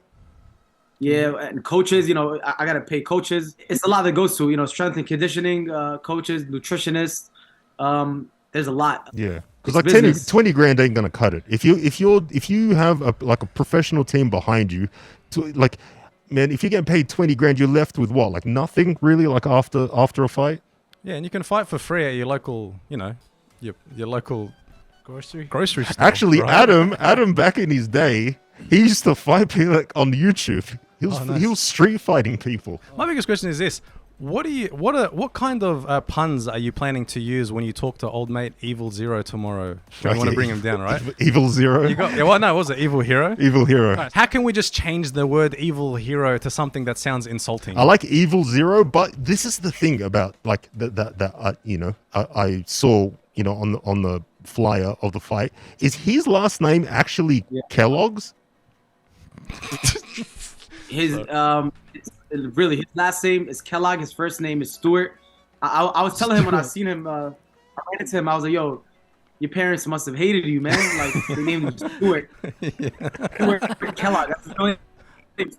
Yeah, and coaches, I got to pay coaches. It's a lot that goes to, strength and conditioning, coaches, nutritionists. There's a lot. Yeah, because like 20 grand ain't gonna cut it. If you have a professional team behind you, man, if you're getting paid 20 grand, you're left with what, like nothing really, like after a fight. Yeah, and you can fight for free at your local, your local Grocery. grocery store. Actually, right? Adam back in his day, he used to fight people like on YouTube. He was street fighting people. My biggest question is this: what kind of puns are you planning to use when you talk to old mate Evil Zero tomorrow? When you want to bring him down, right? Evil Zero. What was it? Evil Hero. Evil Hero. Right. How can we just change the word Evil Hero to something that sounds insulting? I like Evil Zero, but this is the thing about like that I saw on the flyer of the fight. Is his last name actually Kellogg's? His his last name is Kellogg. His first name is Stewart. I was telling him when I seen him, I ran into him. I was like, "Yo, your parents must have hated you, man. Like they named him Stewart. Stewart Kellogg. That's his only name.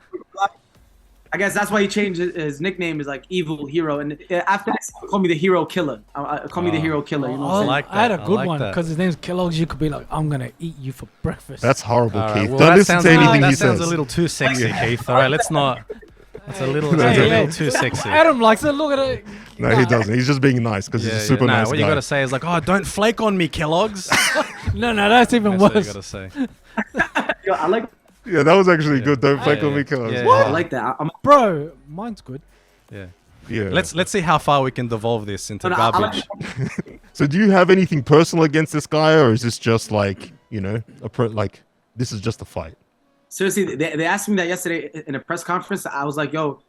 I guess that's why he changed his nickname is like Evil Hero, and after this, call me the Hero Killer. Call me the Hero Killer. You know what I'm saying? like I had a that. I good like one that. because his name's Kellogg's. You could be like, I'm gonna eat you for breakfast. That's horrible, All right, Keith. well, Don't that listen sounds, to anything that he sounds says. a little too sexy, Keith. All right, let's not. That's a little, too sexy. Adam likes it. Look at it. No, he doesn't. He's just being nice because he's a super nice what guy. you gotta say is like, oh, don't flake on me, Kellogg's. No, that's even That's what you worse. gotta say. Yo, I like Yeah, that was actually good. Don't flake on me, killers. Yeah, I like that. Bro, mine's good. Yeah. Yeah. Let's see how far we can devolve this into No, I like garbage. So, do you have anything personal against this guy, or is this just like like this is just a fight? Seriously, they asked me that yesterday in a press conference. I was like, yo,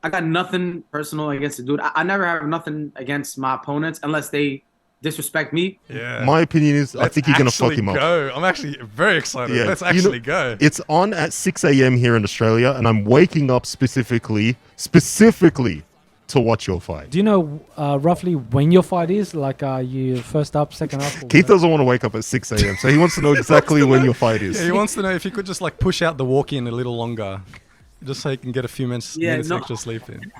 I got nothing personal against the dude. I never have nothing against my opponents unless they disrespect me. Yeah. My opinion is I think you're gonna fuck actually him up. go. I'm actually very excited. Yeah, Let's you know- actually go. It's on at 6 a.m. here in Australia, and I'm waking up specifically to watch your fight. Do you know roughly when your fight is? Like, you first up, second up? Keith doesn't want to wake up at 6 a.m., so he wants to know exactly when your fight is. Yeah, he wants to know if you could just like push out the walk-in a little longer, just so he can get a few minutes extra sleep in.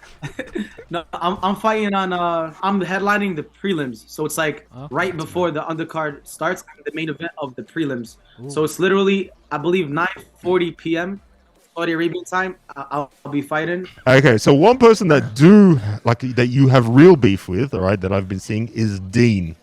No, I'm fighting on. I'm headlining the prelims, so it's like Okay. right before the undercard starts, the main event of the prelims. So it's literally, I believe, 9:40 p.m. Saudi Arabian time. I'll be fighting. Okay, so one person that you have real beef with, all right, that I've been seeing is Dean.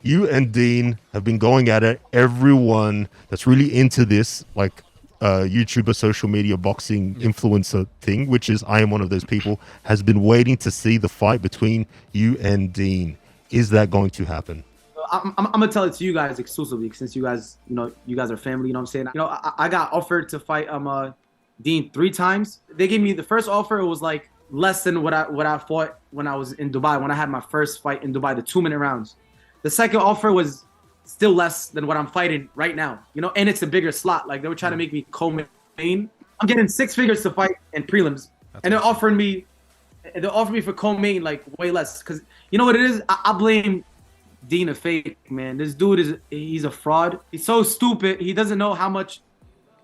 You and Dean have been going at it. Everyone that's really into this, like YouTuber, social media, boxing influencer thing, which is I am one of those people, has been waiting to see the fight between you and Dean. Is that going to happen? I'm gonna tell it to you guys exclusively since you guys, you guys are family. You know what I'm saying? I got offered to fight Dean 3 times. They gave me the first offer. It was like less than what I fought when I was in Dubai, when I had my first fight in Dubai, the 2-minute rounds. The second offer was still less than what I'm fighting right now, and it's a bigger slot. Like they were trying to make me co-main. I'm getting 6 figures to fight in prelims, and they're offering me for co-main like way less. Because you know what it is? I blame Dean a fake, man. This dude he's a fraud. He's so stupid. He doesn't know how much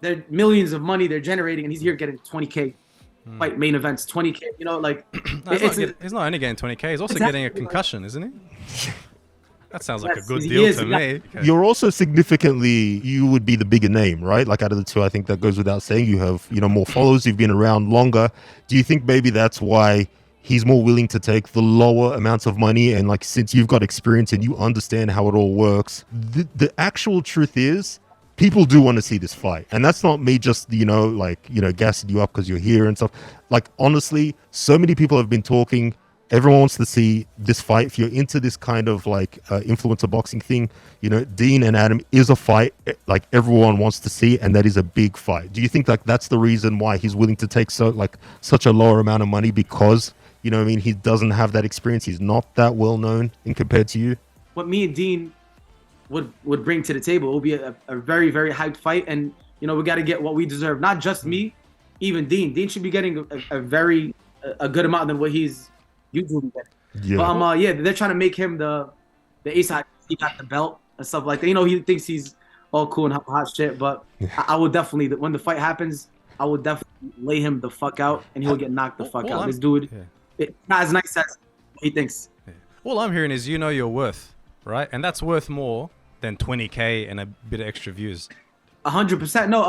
they're millions of money they're generating, and he's here getting 20K. Fight main events, 20K. Like he's not only getting 20K. He's also getting a concussion, isn't he? That sounds like a good he deal is, to yeah. me. Okay. You're also significantly, you would be the bigger name, right? Like out of the two, I think that goes without saying. You have, more followers. You've been around longer. Do you think maybe that's why he's more willing to take the lower amounts of money? And like, since you've got experience and you understand how it all works, the actual truth is people do want to see this fight. And that's not me just, gassing you up because you're here and stuff. Like, honestly, so many people have been talking. Everyone wants to see this fight. If you're into this kind of like influencer boxing thing, Dean and Adam is a fight like everyone wants to see, and that is a big fight. Do you think like that's the reason why he's willing to take such a lower amount of money? Because he doesn't have that experience. He's not that well known in compared to you. what me and Dean would bring to the table. It will be a very, very hyped fight, and we got to get what we deserve. Not just me, even Dean. Dean should be getting a good amount than what he's usually getting. Yeah. But they're trying to make him the ace. He got the belt and stuff like that. He thinks he's all cool and hot shit. But I would definitely, when the fight happens, I would definitely lay him the fuck out, and he'll get knocked the fuck out. This dude, it's not as nice as he thinks. Yeah. All I'm hearing is your worth, right? And that's worth more than 20K and a bit of extra views. 100%. No,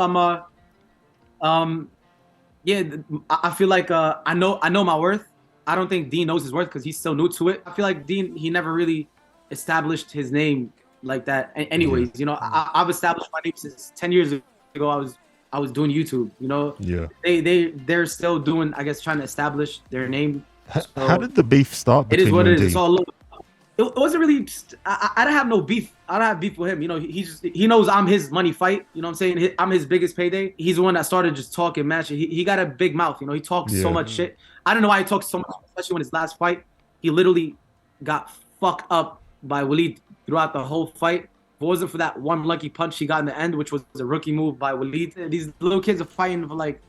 I feel like I know my worth. I don't think Dean knows his worth because he's still new to it. I feel like Dean, he never really established his name like that. Anyways, I've established my name since 10 years ago. I was doing YouTube. Yeah. They're still doing, I guess, trying to establish their name. How did the beef start? It is what you it and is. It's Dean? all over. It wasn't really. I don't have no beef. I don't have beef with him. He knows I'm his money fight. You know what I'm saying? I'm his biggest payday. He's the one that started just talking match. He got a big mouth. He talks so much shit. I don't know why he talks so much, especially when his last fight, he literally got fucked up by Waleed throughout the whole fight. If it wasn't for that one lucky punch he got in the end, which was a rookie move by Waleed, these little kids are fighting for like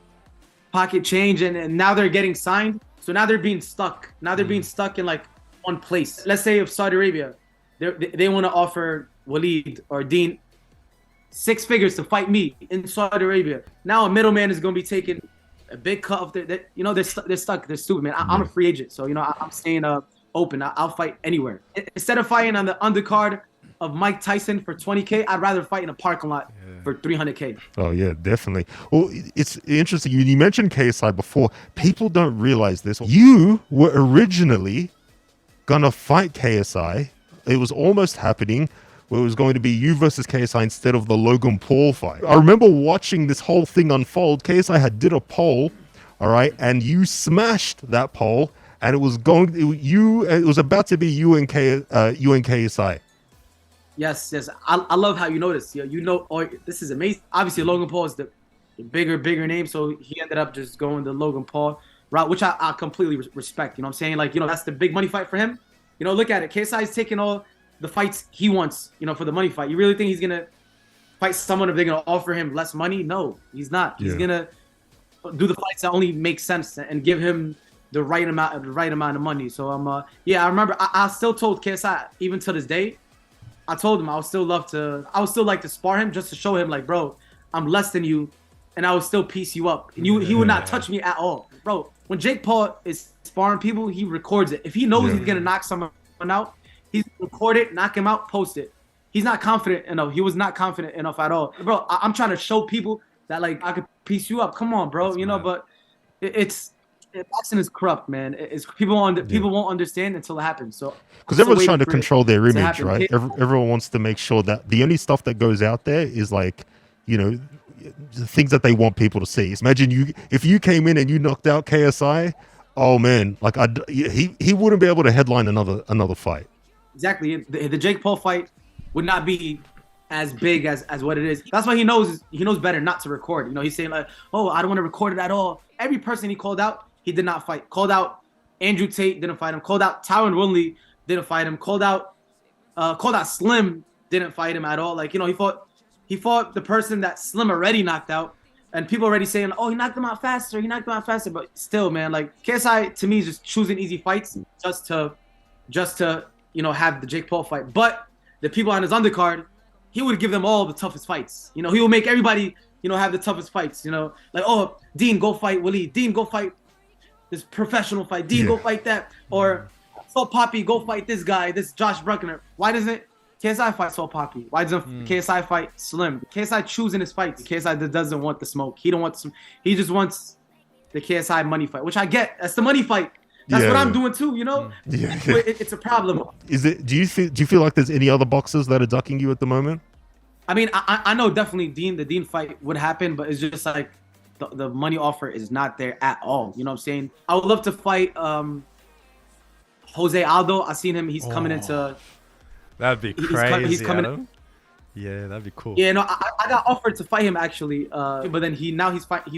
pocket change, and now they're getting signed. So now they're being stuck. Now they're being stuck in like one place. Let's say if Saudi Arabia, they want to offer Waleed or Dean 6 figures to fight me in Saudi Arabia. Now a middleman is going to be taking a big cut of they're stuck. They're stupid, man. I'm a free agent, so I'm staying open. I'll fight anywhere. Instead of fighting on the undercard of Mike Tyson for 20K, I'd rather fight in a parking lot for 300K. Oh yeah, definitely. Well, it's interesting. You mentioned KSI before. People don't realize this. You were originally gonna fight KSI. It was almost happening. Where it was going to be you versus KSI instead of the Logan Paul fight. I remember watching this whole thing unfold. KSI did a poll, all right, and you smashed that poll, and it was about to be you and KSI. Yes. I love how you know this. This is amazing. Obviously, Logan Paul is the bigger name, so he ended up just going the Logan Paul route, which I completely respect. You know what I'm saying? Like, that's the big money fight for him. Look at it. KSI is taking all the fights he wants, for the money fight. You really think he's gonna fight someone if they're gonna offer him less money? No, he's not. He's gonna do the fights that only make sense and give him the right amount of money. So I remember I still told KSI, even to this day, I told him I would still like to spar him just to show him, like, bro, I'm less than you, and I would still piece you up. And he would not touch me at all, bro. When Jake Paul is sparring people, he records it. If he knows he's gonna knock someone out, he's record it, knock him out, post it. He's not confident enough. He was not confident enough at all, bro. I'm trying to show people that, like, I could piece you up. Come on, bro. But boxing is corrupt, man. People won't understand until it happens. So because everyone's trying to control their image, right? Everyone wants to make sure that the only stuff that goes out there is, like, the things that they want people to see. Imagine if you came in and you knocked out KSI. Oh man, like he wouldn't be able to headline another fight. Exactly. The Jake Paul fight would not be as big as what it is. That's why he knows better not to record. He's saying, like, oh, I don't want to record it at all. Every person he called out, he did not fight. Called out Andrew Tate, didn't fight him. Called out Tyron Woodley, didn't fight him. Called out Slim, didn't fight him at all. Like, he fought the person that Slim already knocked out. And people already saying, oh, he knocked him out faster. But still, man, like, KSI to me is just choosing easy fights just to have the Jake Paul fight. But the people on his undercard, he would give them all the toughest fights. He will make everybody, have the toughest fights. Like, oh, Dean, go fight Willie. Dean, go fight this professional fight. Dean, go fight that. Or Salt Poppy, go fight this guy, this Josh Bruckner. Why doesn't KSI fight Salt Poppy? Why doesn't KSI fight Slim? KSI choosing his fights. KSI doesn't want the smoke. He don't want some. He just wants the KSI money fight, which I get. That's the money fight. That's what I'm doing too, Yeah. It's a problem. Do you feel like there's any other boxers that are ducking you at the moment? I mean, I know definitely the Dean fight would happen, but it's just like the money offer is not there at all. You know what I'm saying? I would love to fight Jose Aldo. I seen him. He's coming into. That'd be crazy. He's coming. Adam. Yeah, that'd be cool. Yeah, no, I got offered to fight him actually, but then he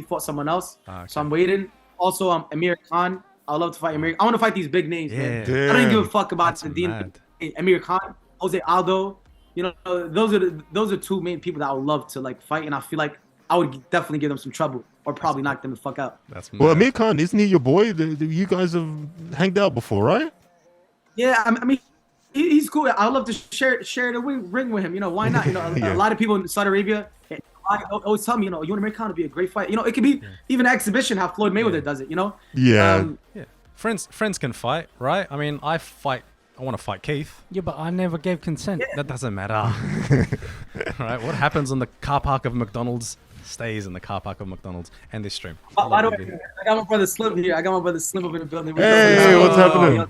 fought someone else. Okay. So I'm waiting. Also, Amir Khan. I would love to fight Amir. I want to fight these big names, man. I don't even give a fuck about the Dean. Amir Khan, Jose Aldo. Those are two main people that I would love to, like, fight, and I feel like I would definitely give them some trouble or probably knock them the fuck out. Well, Amir Khan, isn't he your boy? You guys have hanged out before, right? Yeah, I mean, he's cool. I'd love to share the ring with him. Why not? A lot of people in Saudi Arabia always tell me, you want Amir Khan to be a great fight. It could be even an exhibition how Floyd Mayweather does it. Yeah. Friends can fight, right? I mean, I want to fight Keith. Yeah, but I never gave consent. Yeah. That doesn't matter. Right? What happens in the car park of McDonald's stays in the car park of McDonald's and this stream. By the way, I got my brother Slim here. I got my brother Slim up in the building. Hey, what's happening?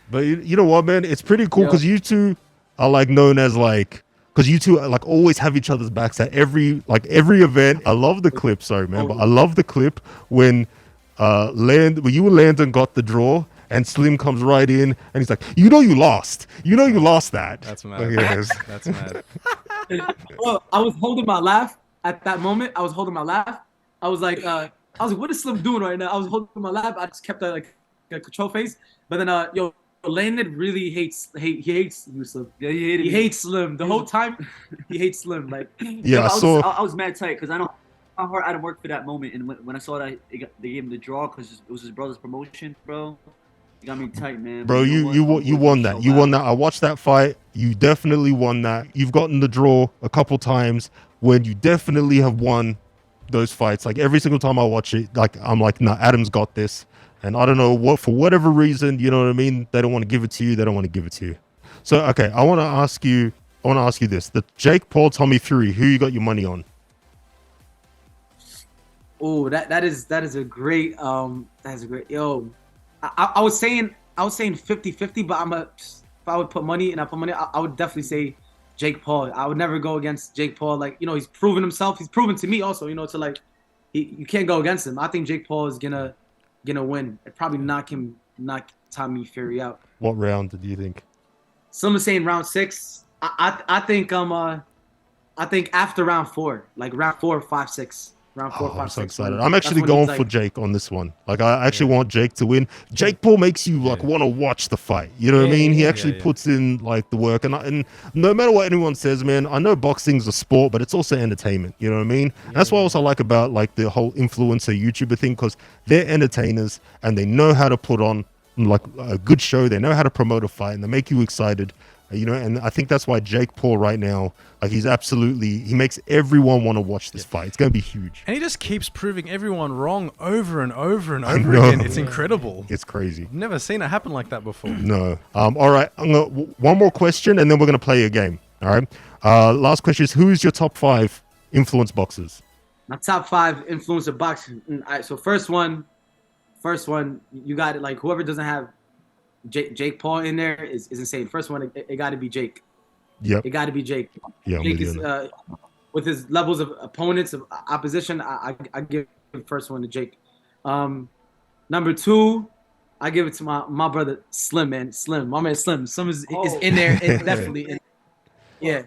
But you know what, man? It's pretty cool because you two are, like, known as, like, because you two, like, always have each other's backs at every event. I love the clip, sorry, man, but I love the clip when you and Landon got the draw and Slim comes right in and he's like, you lost. You lost that. That's mad. Yes. That's mad. Well, I was holding my laugh at that moment. I was like, what is Slim doing right now? I was holding my laugh. I just kept a control face. But then, Landon really hates you, Slim. Yeah, he hates Slim. The whole time, he hates Slim. Like, I was mad tight because I know how hard Adam worked for that moment. And when I saw that they gave him the draw because it was his brother's promotion, bro. You got me tight, man. Bro, you won that. You won that. I watched that fight. You definitely won that. You've gotten the draw a couple times when you definitely have won those fights. Like every single time I watch it, like I'm like, nah, Adam's got this. And I don't know what, for whatever reason, you know what I mean? They don't want to give it to you. They don't want to give it to you. So, okay, I want to ask you this. The Jake Paul, Tommy Fury, who you got your money on? Oh, that is a great yo. I was saying 50-50, but if I would put money and I put money, I would definitely say Jake Paul. I would never go against Jake Paul. Like, you know, he's proven himself. He's proven to me also, you know, to like you can't go against him. I think Jake Paul is gonna win. It'd probably knock Tommy Fury out. What round do you think? Some are saying round 6. I think after round 4, like round 4, 5, 6. Round 4, 5, I'm so 6. excited. I'm actually going for Jake on this one. Like, I actually want Jake to win. Jake Paul makes you like want to watch the fight. You know what I mean? He actually puts in like the work, and no matter what anyone says, man, I know boxing's a sport, but it's also entertainment. You know what I mean? That's what I also like about like the whole influencer YouTuber thing, because they're entertainers and they know how to put on like a good show. They know how to promote a fight and they make you excited. You know, and I think that's why Jake Paul right now, like he makes everyone want to watch this fight. It's going to be huge. And he just keeps proving everyone wrong over and over and over again. It's incredible. It's crazy. I've never seen it happen like that before. No. All right. One more question and then we're going to play a game. All right. Last question is, who is your top 5 influence boxers? My top 5 influencer boxing. All right. So first one, you got it. Like whoever doesn't have Jake Paul in there is insane. First one, it got to be Jake. Yep. It got to be Jake. Yeah. Jake is with his levels of opponents of opposition. I give the first one to Jake. Number 2, I give it to my brother Slim, man. Slim, my man Slim. Slim is in there. It's definitely in. Yeah.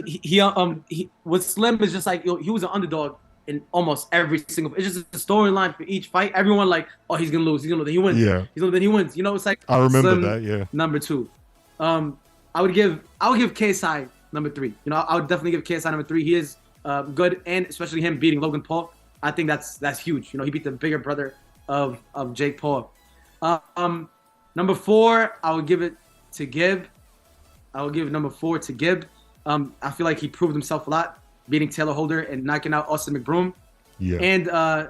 He with Slim is just like he was an underdog in almost every single. It's just a storyline for each fight. Everyone like, oh, he's gonna lose. He's gonna lose. Then he wins. Yeah. Then he wins. You know, it's like I remember Slim, that. Yeah. Number 2. I would give KSI number 3. You know, I would definitely give KSI number 3. He is good, and especially him beating Logan Paul. I think that's huge. You know, he beat the bigger brother of Jake Paul. Number 4, I would give it to Gib. I would give number 4 to Gib. I feel like he proved himself a lot, beating Taylor Holder and knocking out Austin McBroom. Yeah. And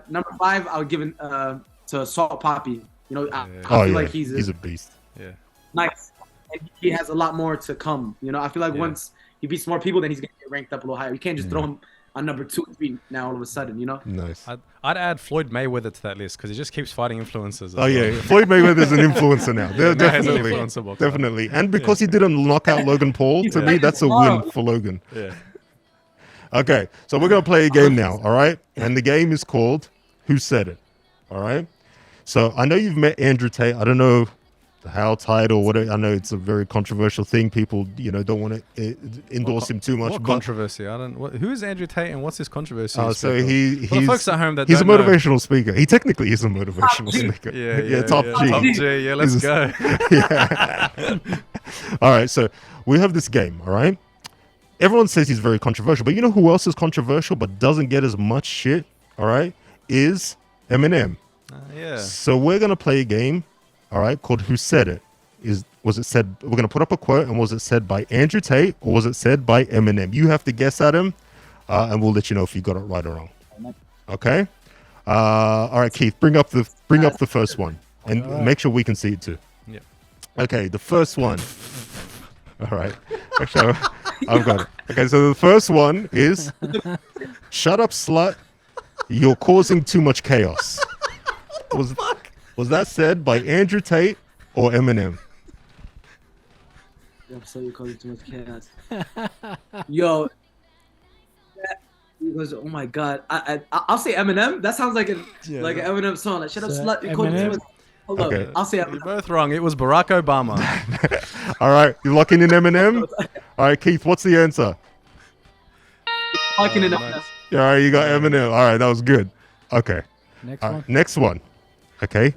number 5, I would give it to Salt Poppy. You know, I feel like he's a beast. Yeah. Nice. And he has a lot more to come. You know, I feel like once he beats more people, then he's gonna get ranked up a little higher. You can't just throw him on number 2 or 3 now all of a sudden. You know. Nice. I'd add Floyd Mayweather to that list because he just keeps fighting influencers. Yeah, Floyd Mayweather's an influencer now. Definitely. And because he didn't knock out Logan Paul, to me that's a win for Logan. Yeah. Okay, so we're gonna play a game now. All right, and the game is called Who Said It. All right. So I know you've met Andrew Tate. I don't know how tight or whatever. I know it's a very controversial thing. People, you know, don't want to endorse him too much. What controversy? Who is Andrew Tate and what's his controversy? So he's folks at home that he's a motivational speaker. He technically is a motivational speaker. Top G. Top G. Yeah, let's go. All right, so we have this game. All right. Everyone says he's very controversial, but you know who else is controversial but doesn't get as much shit? All right, is Eminem. So we're gonna play a game. All right, called Who Said It? Was it said? We're gonna put up a quote, and was it said by Andrew Tate or was it said by Eminem? You have to guess at him, and we'll let you know if you got it right or wrong. Okay. All right, Keith, bring up the first one, and make sure we can see it too. Yeah. Okay, the first one. All right. Actually, I've got it. Okay, so the first one is, "Shut up, slut. You're causing too much chaos." Was that said by Andrew Tate or Eminem? I'm sorry, you're causing too much chaos. Yo, because oh my god, I'll say Eminem. That sounds like an Eminem song. Like, shut up, slut. You're causing too much. Hold up, I'll say Eminem. You're both wrong. It was Barack Obama. All right, you're locking in Eminem. All right, Keith, what's the answer? Locking in Eminem. All right, you got Eminem. All right, that was good. Okay. Next one. Okay.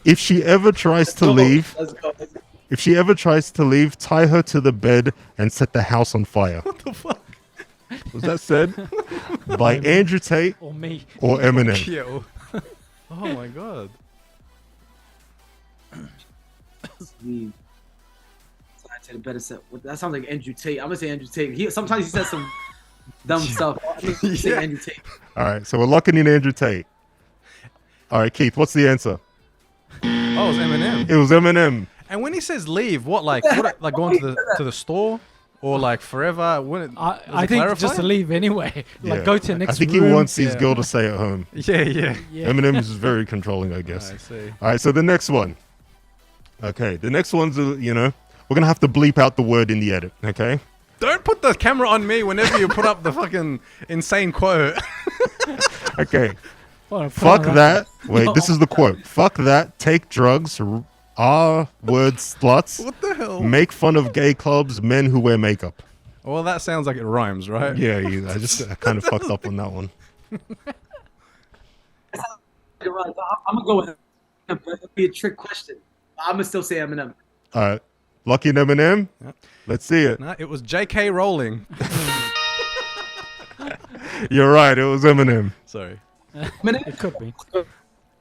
If she ever tries to leave, tie her to the bed and set the house on fire. What the fuck? Was that said by Andrew Tate or me or Eminem? Yo. Oh my god. That sounds like Andrew Tate. I'm gonna say Andrew Tate. Sometimes he says some dumb stuff. Say Andrew Tate. All right, so we're locking in Andrew Tate. All right, Keith, what's the answer? Oh, it was Eminem. It was Eminem. And when he says leave, what like going to the store or like forever? I think just to leave anyway. Like go to the next I think room. he wants his girl to stay at home. Yeah. Eminem is very controlling, I guess. I see. All right, so the next one. Okay, the next one's, we're going to have to bleep out the word in the edit, okay? Don't put the camera on me whenever you put up the fucking insane quote. Okay. Well, Fuck that. Wait, this is the quote. Fuck that. Take drugs. R-word sluts. What the hell? Make fun of gay clubs. Men who wear makeup. Well, that sounds like it rhymes, right? Yeah, I kind of fucked up on that one. You're right. I'm gonna go with him. It'll be a trick question. I'm gonna still say Eminem. All right. Lucky Eminem. Yep. Let's see it. No, it was J.K. Rowling. You're right. It was Eminem. Sorry. It could be. All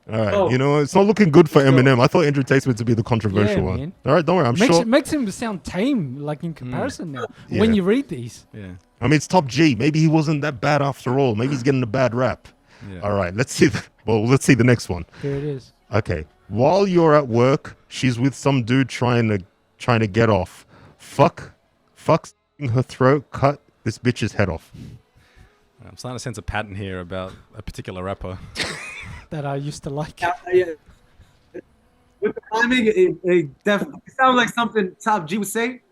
right. Oh. You know, it's not looking good for Eminem. I thought Andrew Tate's meant to be the controversial one. Man. All right. Don't worry. I'm sure. Makes him sound tame, like in comparison now. Yeah. When you read these. Yeah. I mean, it's top G. Maybe he wasn't that bad after all. Maybe he's getting a bad rap. Yeah. All right. Let's see. Let's see the next one. Here it is. Okay. While you're at work, she's with some dude trying to get off. Fuck her throat. Cut this bitch's head off. I'm starting to sense a pattern here about a particular rapper. That I used to like. Yeah. With the timing, it definitely sounds like something Top G would say,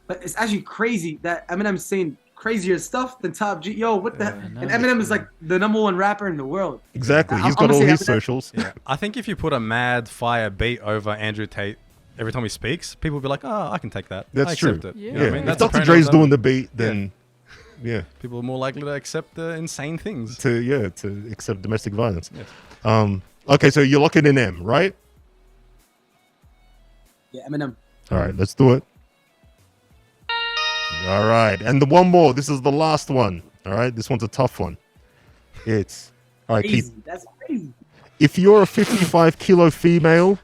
but it's actually crazy that Eminem's saying crazier stuff than Top G. Yo, what the heck? And Eminem is like the #1 rapper in the world. Exactly. He's I'm got all gonna his say socials. Yeah. I think if you put a mad fire beat over Andrew Tate every time he speaks, people will be like, oh, I can take that. That's I accept true. It. Yeah. You know what I mean? If That's Dr. apparently Dre's what's doing the happening. beat, then yeah. People are more likely to accept the insane things. To accept domestic violence. Yes. Okay, so you're locking in M, right? Yeah, Eminem. All right, let's do it. All right, and the one more. This is the last one. All right, this one's a tough one. It's all right, Crazy. Keith. That's crazy. If you're a 55-kilo female,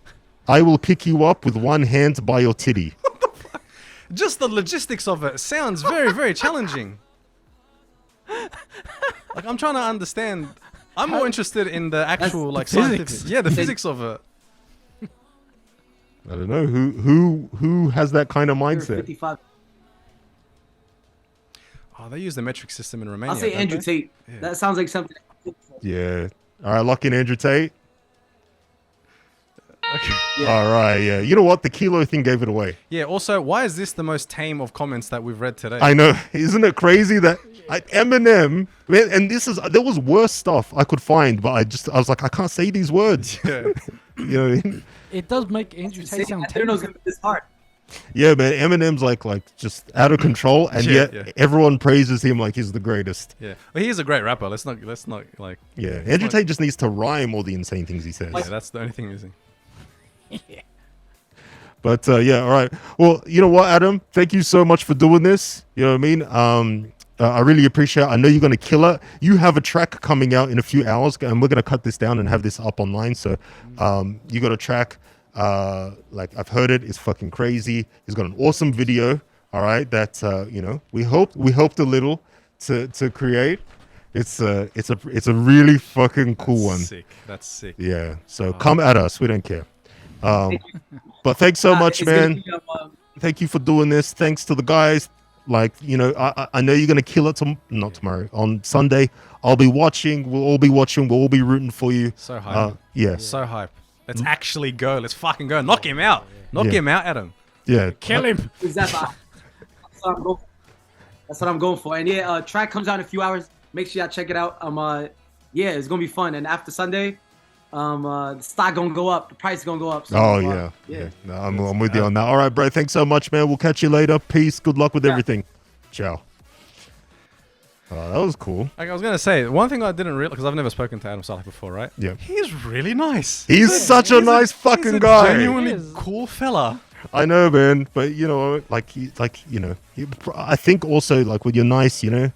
I will pick you up with one hand by your titty. Just the logistics of it sounds very, very challenging. Like, I'm trying to understand. I'm more interested in the actual, like, physics. scientific. Yeah, the physics of it. I don't know who has that kind of You're mindset. 55. Oh, they use the metric system in Romania. I'll say don't Andrew they? Tate. Yeah. That sounds like something. Yeah. All right, lock in Andrew Tate. Okay. Yeah. All right, yeah. You know what? The kilo thing gave it away. Yeah, also, why is this the most tame of comments that we've read today? I know. Isn't it crazy that Eminem, man, and there was worse stuff I could find, but I was like, I can't say these words. Yeah. You know what I mean? It does make Andrew Tate sound I didn't know it was tame. gonna be this hard. Yeah, man. Eminem's like just out of control, and Yeah, yet yeah. everyone praises him like he's the greatest. Yeah. Well, he is a great rapper. Let's not like. Yeah. Andrew Tate just needs to rhyme all the insane things he says. Yeah, that's the only thing missing. But yeah, all right. Well, you know what, Adam? Thank you so much for doing this. You know what I mean? I really appreciate it. I know you're going to kill it. You have a track coming out in a few hours, and we're going to cut this down and have this up online. So you got a track. Like I've heard it. It's fucking crazy. He's got an awesome video. All right. That, you know, we hoped a little to create. It's a really fucking cool one. Sick. That's sick. Yeah. So come at us. We don't care. But thanks so much, It's gonna man. be, Thank you for doing this. Thanks to the guys. Like, you know, I know you're going to kill it not tomorrow, on Sunday. I'll be watching. We'll all be watching. We'll all be rooting for you. So hype. Yeah. So hype. Let's actually go. Let's fucking go. Knock him out. Knock Yeah. him out, Adam. Yeah. Kill him. Exactly. That's what I'm going for. And yeah, track comes out in a few hours. Make sure y'all check it out. Yeah, it's gonna be fun. And after Sunday, the stock gonna go up. The price gonna go up. So, Oh, yeah. yeah. No, I'm with you on that. All right, bro. Thanks so much, man. We'll catch you later. Peace. Good luck with Yeah. everything. Ciao. Oh, that was cool. Like I was gonna say, one thing I didn't realize, because I've never spoken to Adam Saleh before, right? Yeah. He's really nice. He's such a nice fucking He's a guy. genuinely He is. cool fella. I know, man. But, you know, I think also, like, when you're nice, you know,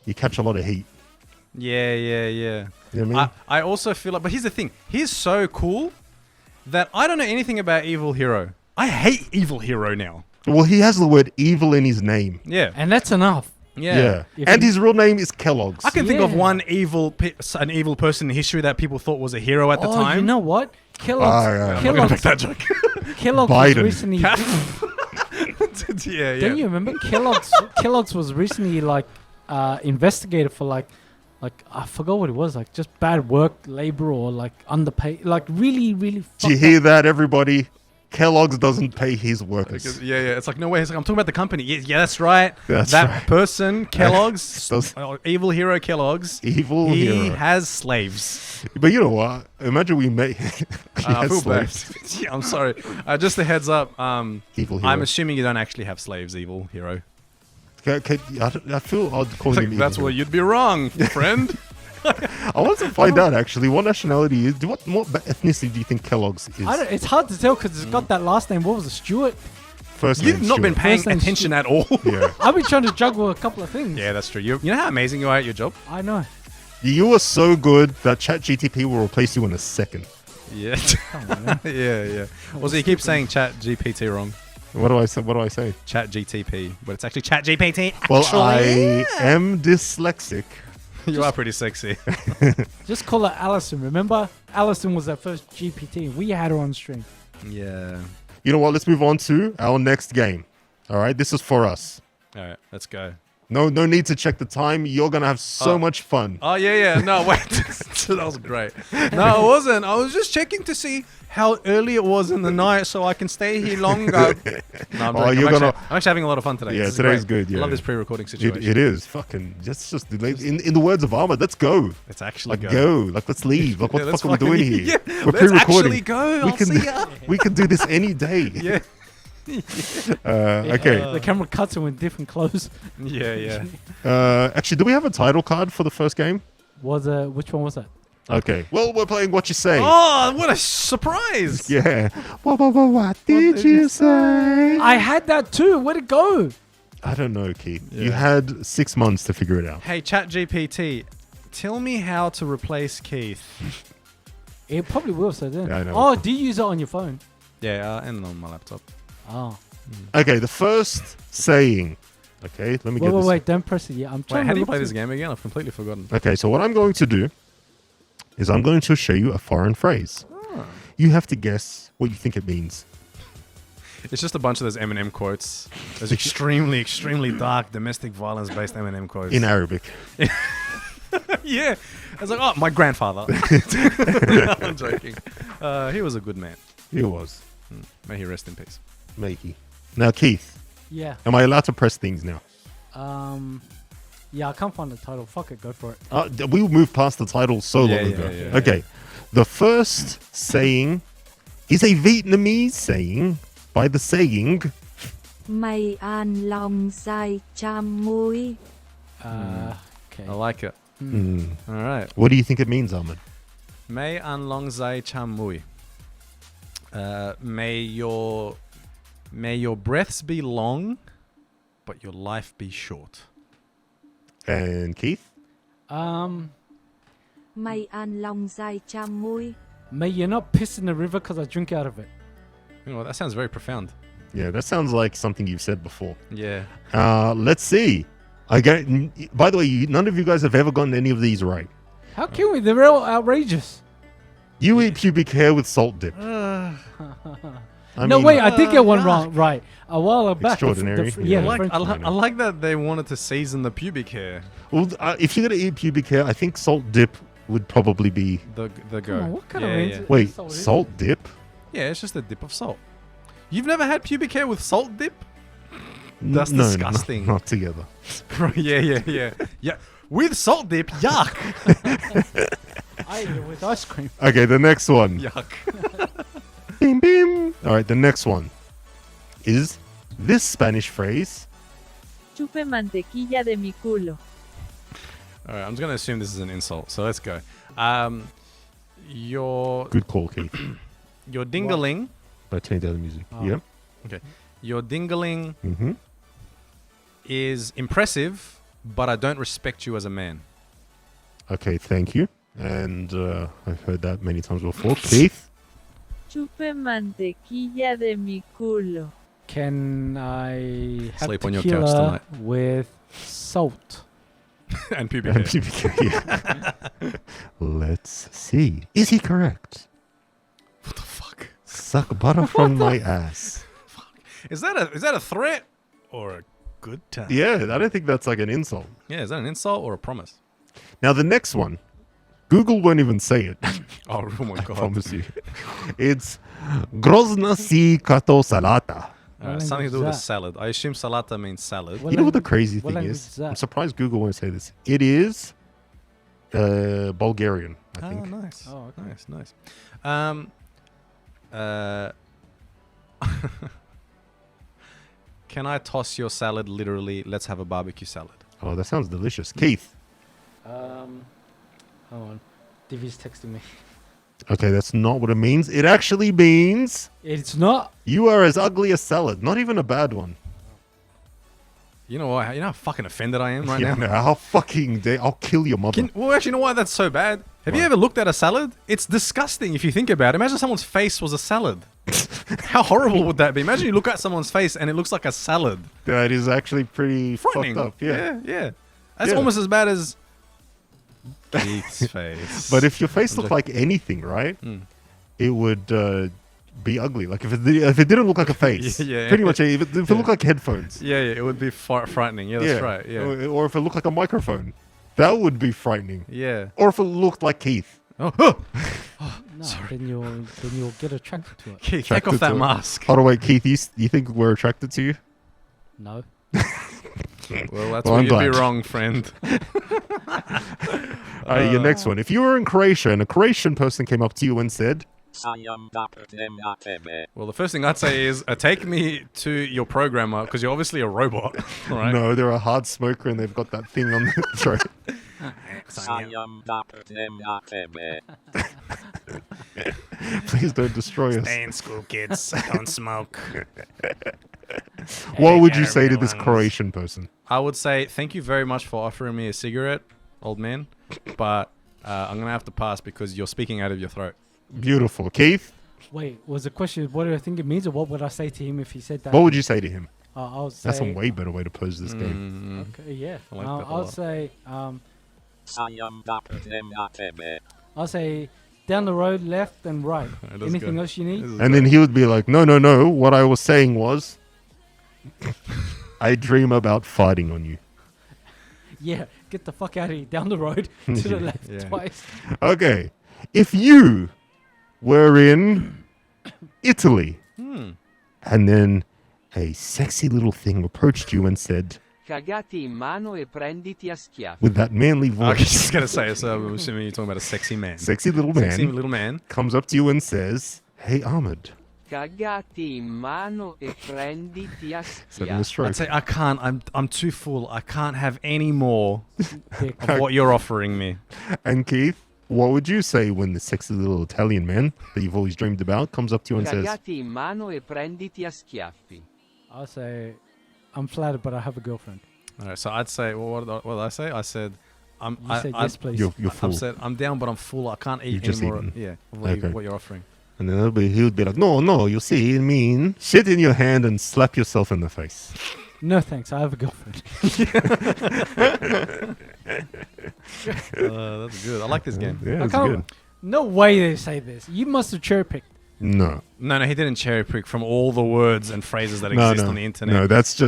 you catch a lot of heat. Yeah. You know what I mean? I also feel like, but here's the thing. He's so cool that I don't know anything about Evil Hero. I hate Evil Hero now. Well, he has the word evil in his name. Yeah. And that's enough. Yeah. If And you- his real name is Kellogg's. I can think of Yeah. one an evil person in history that people thought was a hero at the time. You know what? Kellogg's. I'm I'm not gonna make that joke. Kellogg's was Biden. recently. yeah, Don't you remember Kellogg's was recently like investigated for like I forgot what it was, like just bad work, labor, or like underpaid, like really Do you fucked hear up. that, everybody? Kellogg's doesn't pay his workers. Yeah, it's like, no way. It's like, I'm talking about the company. Yeah, that's right. That's that right. person, Kellogg's, Those- evil hero Kellogg's. Evil he hero. has slaves. But you know what? Imagine we make. I feel bad. Yeah, I'm sorry. Just a heads up. Evil hero. I'm assuming you don't actually have slaves, evil hero. I feel odd calling him evil That's hero. where you'd be wrong, friend. I want to find out actually what nationality is. What ethnicity do you think Kellogg's is? It's hard to tell because it's got that last name. What was it, Stewart? First You've name, not been Stuart. paying First name attention at all. Yeah. I've been trying to juggle a couple of things. Yeah, that's true. You know how amazing you are at your job? I know. You are so good that Chat-GPT will replace you in a second. Yeah. Come on, man. yeah. Well, so you keep saying Chat-GPT wrong. What do I say? What do I say? Chat-GTP. But it's actually Chat-GPT. Well, actually. I am dyslexic. You are pretty sexy. Just call her Allison. Remember, Allison was our first GPT. We had her on stream. Yeah. You know what? Let's move on to our next game. All right, this is for us. All right, let's go. No need to check the time. You're gonna have so much fun. Oh, yeah. No, wait. That was great. No, it wasn't. I was just checking to see how early it was in the night so I can stay here longer. No, I'm joking. I'm actually having a lot of fun today. Yeah, This is today's great. good, yeah. I love this pre-recording situation. It is fucking just in the words of Ahmad. Let's go. It's actually Like go. Like let's leave. Like what Yeah, the let's fuck are we doing fucking- here? Yeah, We're let's pre-recording. actually go. We I'll can see ya. we can do this any day. Yeah. Okay. The camera cuts him with different clothes. Yeah. Actually, do we have a title card for the first game? Which one was that? Okay. Well, we're playing What You Say. Oh, what a surprise. Yeah. What did you say? I had that too. Where'd it go? I don't know, Keith. Yeah. You had 6 months to figure it out. Hey, ChatGPT, tell me how to replace Keith. It probably will. So then. Yeah, I know. Oh, do you use it on your phone? Yeah, and on my laptop. Oh. Okay, the first saying. Okay, let me get this. Wait. Don't press it yet. I'm Wait, trying how to do you look play to- this game again? I've completely forgotten. Okay, so what I'm going to do is I'm going to show you a foreign phrase. Oh. You have to guess what you think it means. It's just a bunch of those Eminem quotes. Those extremely, extremely dark domestic violence-based Eminem quotes. In Arabic. Yeah. I was like, oh, my grandfather. No, I'm joking. He was a good man. It was. May he rest in peace. Makey. Now, Keith, Yeah. am I allowed to press things now? Yeah. I can't find the title. Fuck it. Go for it. We moved past the title so Yeah, long yeah, ago. yeah, Okay. The first saying is a Vietnamese saying by the saying Mày an lòng dài trăm mũi. Okay. I like it. All right. What do you think it means, Ahmad? May an long zai cham mui. May your breaths be long, but your life be short. And Keith? Mày an lòng dài trăm mũi. May you not piss in the river because I drink out of it. You know, that sounds very profound. Yeah, that sounds like something you've said before. Yeah. Let's see. By the way, none of you guys have ever gotten any of these right. How can we? They're all outrageous. You eat pubic hair with salt dip. I mean, I did get one wrong. Right, a while back. Extraordinary. Yeah, Yeah. the French I like that they wanted to season the pubic hair. Well, if you're gonna eat pubic hair, I think salt dip would probably be. The go. Come on, what kind yeah, of range? yeah. Wait, Salt is it? salt dip? Yeah, it's just a dip of salt. You've never had pubic hair with salt dip? That's No, disgusting. not together. Yeah. With salt dip, yuck. I eat it with ice cream. Okay, the next one. Yuck. Bim, bim. All right, the next one is this Spanish phrase. Chupe mantequilla de mi culo. All right, I'm just going to assume this is an insult, so let's go. Your Good call, Keith. dingaling, I changed out the music. Oh. Yeah. your dingaling Mm-hmm. is impressive, but I don't respect you as a man. Okay, thank you. And I've heard that many times before. Keith. Chupe mantequilla de mi culo. Can I have Sleep on your couch tequila tonight. with salt? And pubic hair. Yeah. Let's see. Is he correct? What the fuck? Suck butter from my ass. Is that a threat or a good time? Yeah, I don't think that's like an insult. Yeah, is that an insult or a promise? Now the next one, Google won't even say it. Oh my I god. promise you. It's grozna si kato salata. Something to do with a that? salad. I assume salata means salad. What You know what the language- crazy what thing language is? is that? I'm surprised Google won't say this. It is Bulgarian, I Oh, think. nice. Oh, okay. Nice. Can I toss your salad literally? Let's have a barbecue salad. Oh, that sounds delicious. Keith. Hold on. Divi's texting me. Okay, that's not what it means. It actually means It's not. you are as ugly as salad. Not even a bad one. You know what? You know how fucking offended I am right Yeah, now? no, how fucking dare I'll kill your mother. Well, actually, you know why that's so bad? Have you What? ever looked at a salad? It's disgusting if you think about it. Imagine someone's face was a salad. How horrible would that be? Imagine you look at someone's face and it looks like a salad. That is actually pretty Frightening. fucked up. Yeah. That's Yeah. almost as bad as Keith's face. But if your face I'm looked like anything, right, Mm. it would be ugly. Like if it didn't look like a face, Yeah. pretty much. If it looked like headphones, Yeah, it would be frightening. Yeah, that's right. Yeah. Or if it looked like a microphone, that would be frightening. Yeah. Or if it looked like Keith. Oh, No, then you'll get attracted to it. Keith, take off Attracted that to it. mask. Oh, wait, Keith, you think we're attracted to you? No. Well, that's Well, where I'm you'd glad. be wrong, friend. All right, your next one. If you were in Croatia and a Croatian person came up to you and said, Well, the first thing I'd say is take me to your programmer because you're obviously a robot, right? no, they're a hard smoker and they've got that thing on the sorry. Please don't destroy us. Stay in school, kids. Don't smoke. What would you say to this everyone's- Croatian person? I would say thank you very much for offering me a cigarette, old man, but I'm gonna have to pass because you're speaking out of your throat. Beautiful. Keith, Wait, was the question what do I think it means, or what would I say to him if he said that? what would you say to him? I would say. That's a way better way to pose this game. Okay, yeah. I like that a I'll lot. say. I'll say down the road, left and right. That's Anything good. else you need? This is And good. then he would be like, no. What I was saying was, I dream about fighting on you. Yeah, get the fuck out of here. Down the road to the left Yeah. twice. Okay. If you were in Italy and then a sexy little thing approached you and said, Cagati in mano e prenditi a schiaffi. with that manly I was voice, just gonna say, so I'm assuming you're talking about a sexy man. sexy little man Sexy little man. comes up to you and says, hey, Ahmad, Cagati in mano e prenditi a set in a schiaffi. stroke. I'd say I can't. I'm too full. I can't have any more Dick. of what you're offering me. And Keith, what would you say when the sexy little Italian man that you've always dreamed about comes up to you and says, Cagati in mano e prenditi a schiaffi. I'll say I'm flattered, but I have a girlfriend. All right, so I'd say, well, what did I say? I said, You said yes, please. you're full? I've said I'm down, but I'm full. I can't eat You've just anymore. eaten. Yeah, of Okay. what you're offering. And then he would be like, no, you see, it mean shit in your hand and slap yourself in the face. No thanks, I have a girlfriend. That's good. I like this game. Yeah, I it's can't- good. No way they say this. You must have cherry picked. No. No, he didn't cherry pick from all the words and phrases that No, exist no. on the internet. No, that's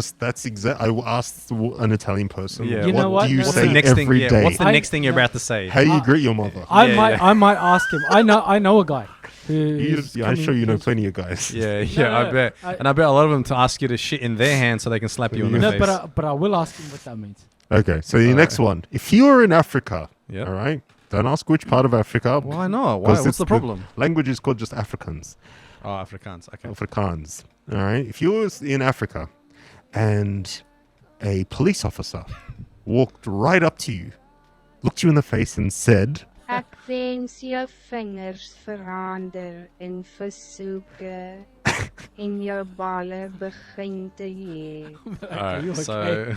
exact. I asked an Italian person, Yeah. You know what? do you What's What's say the next thing? every Yeah, day? what's the I- next thing you're about to say? How do you greet your mother? I might ask him. I know a guy who. I'm sure you know plenty of guys. Yeah, No, I no, bet. And I bet a lot of them to ask you to shit in their hand so they can slap you in the No, face. but I will ask him what that means. Okay, so the next one. If you were in Africa, Yep. all right, don't ask which part of Africa. Why not? Why? 'cause What's it's the problem? language is called just Afrikaans. Oh, Afrikaans. Okay. Afrikaans. All right. If you was in Africa and a police officer walked right up to you, looked you in the face and said, Ek wens jou vingers verander en versoeke en jou balle begin te heer. All right. you So,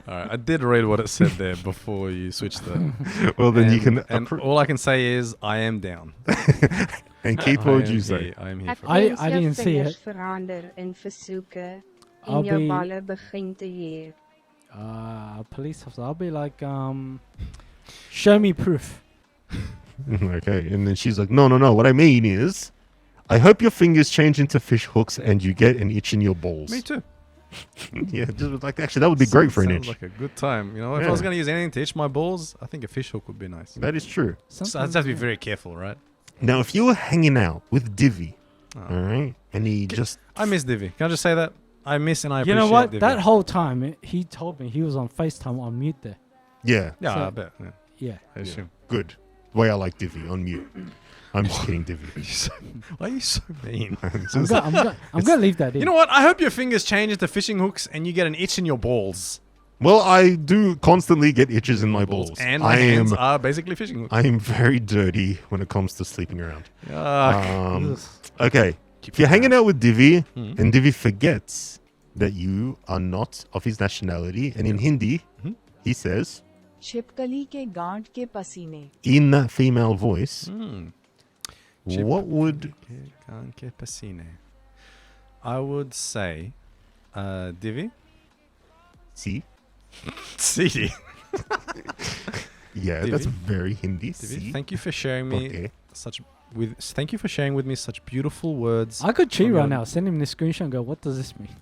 all right. I did read what it said there before you switched it. well, then you can... And all I can say is I am down. And Keith, what would you say? I am here for I didn't see it. Verander en versoeken I'll en jou be- balle begin te heer. Police officer. I'll be like, show me proof. Okay, and then she's like, no. What I mean is, I hope your fingers change into fish hooks and you get an itch in your balls. Me too. Yeah, just like actually, that would be great for an Sounds itch. like a good time. You know, if Yeah. I was going to use anything to itch my balls, I think a fish hook would be nice. That is true. So I just have to be very careful, right? Now, if you were hanging out with Divi, Oh. all right, and he just I miss Divi. Can I just say that? I miss and I You appreciate know what? Divi. That whole time, he told me he was on FaceTime on mute there. yeah, yeah, so- I bet. Yeah, Yeah. I assume. good. The way I like Divi on mute. I'm just kidding, Divi. Why are you so mean? I'm gonna leave that in. You know what? I hope your fingers change into fishing hooks and you get an itch in your balls. Well, I do constantly get itches in my balls. And my hands are basically fishing hooks. I am very dirty when it comes to sleeping around. Ugh. Okay, Keep if you're it hanging nice. out with Divi Mhm. and Divi forgets that you are not of his nationality, and in Hindi, Mhm. he says, छिपकली के गांठ के पसीने. in that female voice, Mm. what would... I would say, Divi. See? CD. Yeah, Divi? that's very Hindi. Divi, See? thank you for sharing me Okay. thank you for sharing with me such beautiful words. I could cheat from right your- now. Send him the screenshot and go, what does this mean?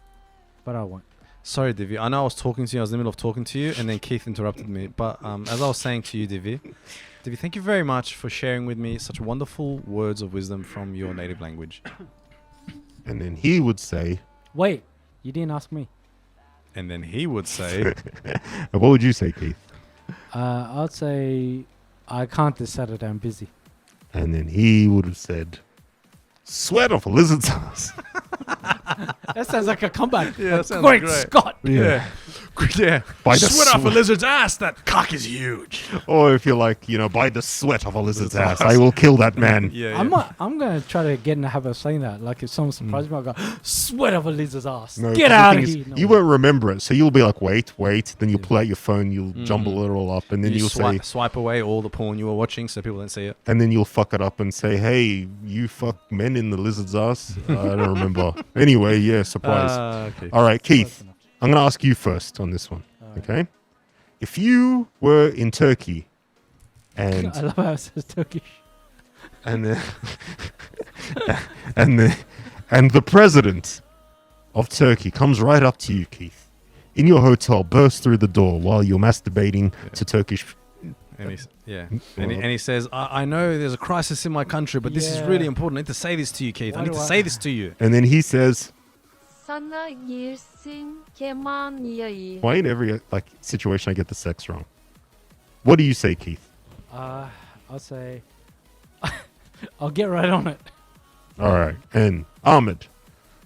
But I won't. Sorry, Divi. I know I was talking to you. I was in the middle of talking to you, and then Keith interrupted me. But as I was saying to you, Divi, thank you very much for sharing with me such wonderful words of wisdom from your native language. And then he would say, Wait, you didn't ask me. And then he would say, what would you say, Keith? I'd say I can't this Saturday. I'm busy. And then he would have said, sweat off a lizard's ass. That sounds like a comeback. Yeah, Like, that sounds great great. Scott. yeah. By the Sweat off a sweat. lizard's ass. That cock is huge. Or if you're like, by the sweat of a lizard's ass, I will kill that man. Yeah. I'm gonna try to get in the habit of saying that. Like if someone surprises me, I'll go, sweat of a lizard's ass. No, 'cause Get the out thing of is, here. No you way. won't remember it. So you'll be like, wait. Then you'll pull out your phone, you'll jumble it all up, and then you you'll say, swipe away all the porn you were watching so people don't see it. and then you'll fuck it up and say, hey, you fuck men in the lizard's ass. I don't remember. Anyway, yeah, surprise. Okay. All right, Keith, Close enough. I'm going to ask you first on this one. Alright. Okay? If you were in Turkey and I love how it says Turkish. and the, and the president of Turkey comes right up to you, Keith, in your hotel, bursts through the door while you're masturbating to Turkish. And he says, I know there's a crisis in my country, but this is Yeah. really important. I need to say this to you, Keith. Why I need do to I- say this to you. And then he says, Sana girsin keman yayı. why in every situation I get the sex wrong? What do you say, Keith? I'll say, I'll get right on it. All right. And Ahmad,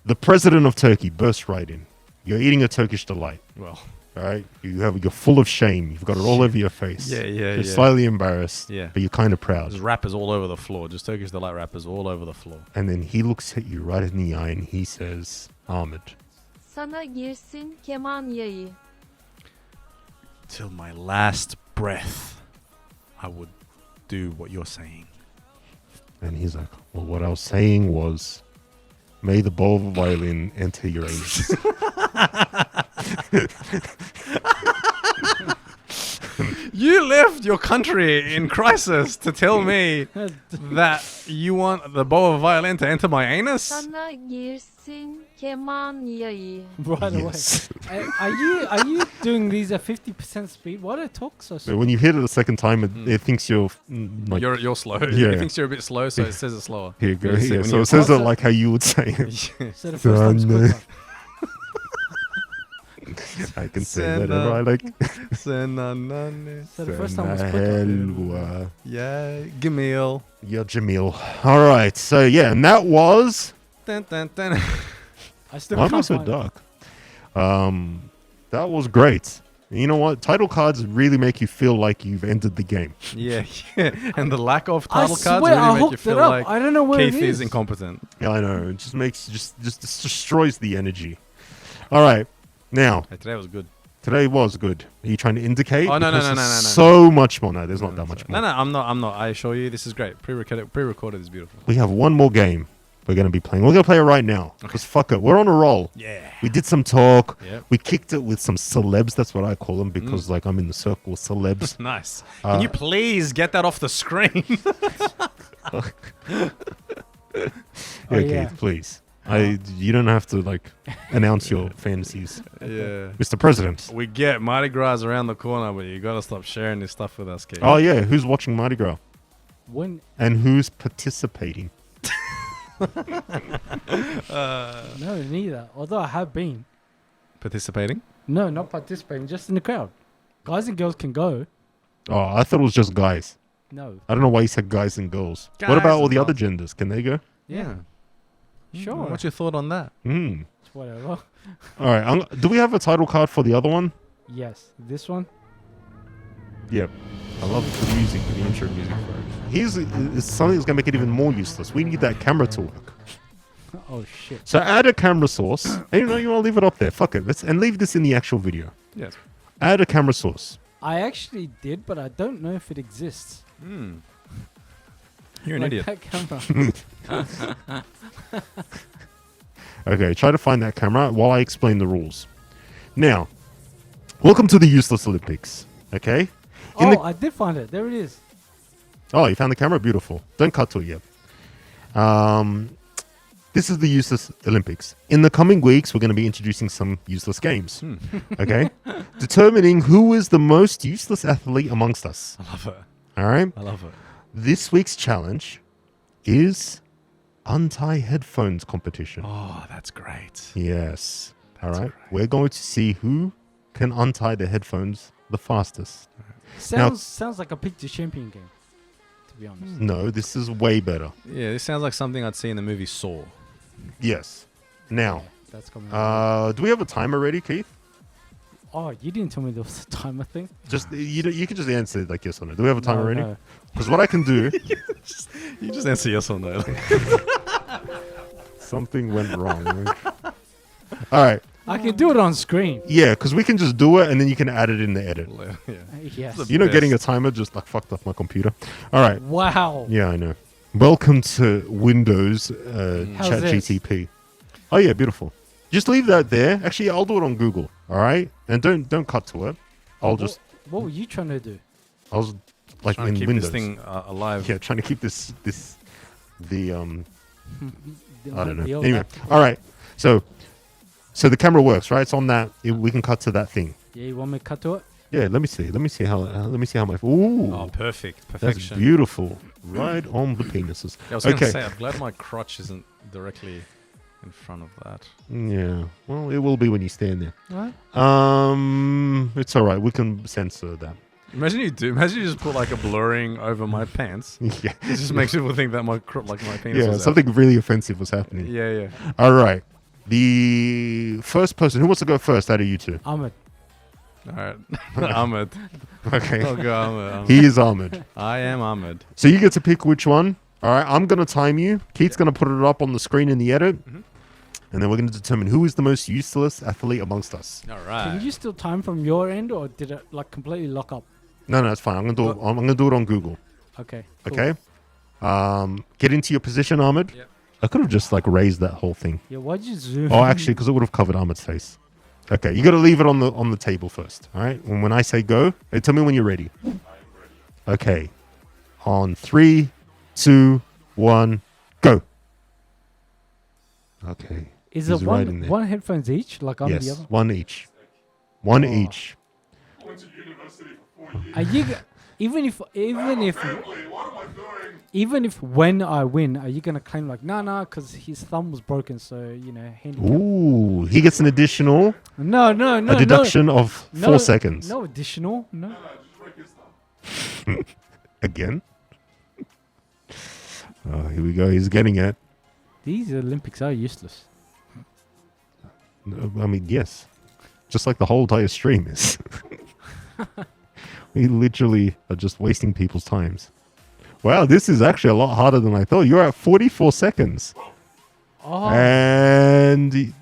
the president of Turkey, bursts right in. You're eating a Turkish delight. Well, All right, you're full of shame. You've got it all over your face. Yeah, You're slightly embarrassed. Yeah. But you're kind of proud. there's rappers all over the floor. Just Turkish delight rappers all over the floor. And then he looks at you right in the eye and he says, Ahmed, Sana girsin keman yayı. Till my last breath, I would do what you're saying. and he's like, well, what I was saying was, may the bow of a violin enter your anus. You left your country in crisis to tell me that you want the bow of a violin to enter my anus? Sana girsin keman yayı. Right Yes. away. Are you doing these at 50% speed? Why do I talk so So slow? when you hit it a second time, it thinks you're like, You're slow. Yeah. It thinks you're a bit slow, so it says it slower. here you go. When you see- Yeah. when So you- it says it Also- like how you would say it. So the first time's quick one. I can say whatever I like. Senanane. So the first time was quick one. Helwa. Yeah, Gamil. Yeah, Jamil. All right. So yeah, and that was. Dun, dun, dun. I still Why am I can't so find it. dark? That was great. You know what? Title cards really make you feel like you've entered the game. Yeah, yeah. And the lack of I title cards swear I really make you hooked feel it up. like I don't know where Keith it is is. incompetent. Yeah, I know. It just destroys the energy. All right. Now, Hey, today was good. Today was good. Are you trying to indicate? Oh, no. So much more. No, there's not that much more. No, I'm not. I assure you, this is great. Pre-recorded is beautiful. We have one more game we're going to be playing. We're going to play it right now. Because fuck it. We're on a roll. Yeah. We did some talk. Yep. We kicked it with some celebs. That's what I call them because like I'm in the circle of celebs. Nice. Can you please get that off the screen? Okay, please. You don't have to like announce your fantasies, Yeah. Mr. President. We get Mardi Gras around the corner, but you gotta stop sharing this stuff with us, kid. Oh yeah, who's watching Mardi Gras When and who's participating? no, neither. Although I have been. Participating? No, not participating. Just in the crowd. Guys and girls can go. Oh, I thought it was just guys. No. I don't know why you said guys and girls. Guys What about all and the other girls. genders? Can they go? Yeah. Sure. What's your thought on that? Hmm. It's whatever. All right. Do we have a title card for the other one? Yes. This one. Yep. I love the music, the intro music for it. Here's something that's gonna make it even more useless. We need that camera to work. Oh shit. So add a camera source. And you want to leave it up there. Fuck it. And leave this in the actual video. Yes. Add a camera source. I actually did, but I don't know if it exists. You're an Like idiot. that camera. Okay, try to find that camera while I explain the rules. Now, welcome to the Useless Olympics. Okay? I did find it. There it is. Oh, you found the camera? Beautiful. Don't cut to it yet. This is the Useless Olympics. In the coming weeks, we're going to be introducing some useless games. Okay? Determining who is the most useless athlete amongst us. I love it. All right? I love it. This week's challenge is Untie Headphones competition. Oh, that's great. Yes. That's All right. great. We're going to see who can untie the headphones the fastest. Sounds like a picture champion game, to be honest. No, this is way better. Yeah, this sounds like something I'd see in the movie Saw. Yes. Now, That's coming. do we have a timer ready, Keith? Oh, you didn't tell me there was a timer thing. Just you can just answer it like yes or no. Do we have a timer ready? No. Because what I can do, You just answer yes or no. something went wrong. All right. I can do it on screen. Yeah, because we can just do it and then you can add it in the edit. Yeah. Yes. You know, Best. getting a timer just like fucked up my computer. All right. Wow. Yeah, I know. Welcome to Windows How's Chat-GPT. Oh yeah, beautiful. Just leave that there. Actually, I'll do it on Google. All right, and don't cut to it. I'll just What were you trying to do? I was like Trying in to keep Windows. this thing alive. Yeah, trying to keep the I don't The know. old Anyway, app. all right. So the camera works, right? It's on that. We can cut to that thing. Yeah, you want me to cut to it? Yeah, let me see. Let me see how my. Ooh, Oh, perfect. that's Perfection. beautiful. Right on the penises. I was going Okay. to say, I'm glad my crotch isn't directly in front of that. Yeah. Well, it will be when you stand there. What? It's all right. We can censor that. Imagine you just put like a blurring over my pants. Yeah. It just makes people think that my my penis Yeah, was out. something really offensive was happening. Yeah, yeah. All right. The first person who wants to go first out of you two. Ahmed. All right. Ahmad. Okay. I'll go Ahmad. He is Ahmed. I am Ahmad. So you get to pick which one. All right. I'm going to time you. Keith's going to put it up on the screen in the edit. And then we're going to determine who is the most useless athlete amongst us. All right. Can you still time from your end, or did it like completely lock up? No, it's fine. I'm going to do it. I'm going to do it on Google. Okay. Cool. Okay. Get into your position, Ahmed. Yep. I could have just like raised that whole thing. Yeah. Why'd you zoom? Oh, actually, because it would have covered Ahmed's face. Okay, you got to leave it on the table first. All right. When I say go, tell me when you're ready. Okay. On 3, 2, 1, go. Okay. Is He's it right in there. one headphones each, like on Yes, the other? one each. One Oh. each. Are you even if when I win, are you gonna claim like nah, because his thumb was broken, so handicap? Ooh, he gets an additional No, a deduction of 4 seconds. No additional, no. Again. Oh, here we go. He's getting it. These Olympics are useless. No, I mean, yes. Just like the whole entire stream is. We literally are just wasting people's times. Wow, this is actually a lot harder than I thought. You're at 44 seconds. Oh, And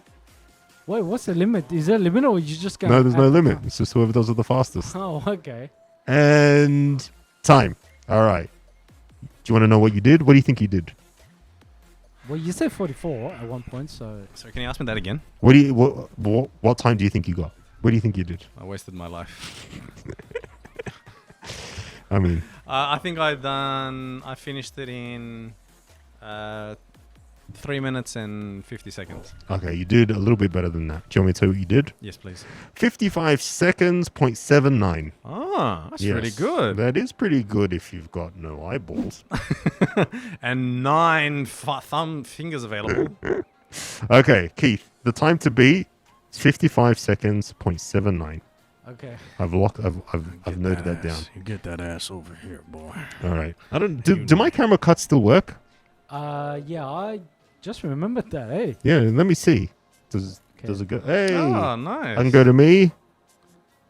Wait, what's the limit? Is there a limit or you just go? No, there's no limit. It's just whoever does it the fastest. Oh, okay. And time. All right. Do you want to know what you did? What do you think you did? Well, you said 44 at one point, so. So can you ask me that again? What time do you think you got? What do you think you did? I wasted my life. I mean, I think I finished it in 3 minutes and 50 seconds. okay, you did a little bit better than that. Do you want me to tell you what you did? Yes, please. 55 seconds, 0.79. Oh, that's Yes, pretty good. That is pretty good if you've got no eyeballs. And 9 thumb fingers available. Okay, Keith, the time to beat is 55 seconds, 0.79. Okay. I've noted that down. You get that ass over here, boy. All right. I don't. Do my camera cuts still work? Yeah, I just remembered that, eh? Yeah. Let me see. Does it go? Hey. Oh, nice. I can go to me.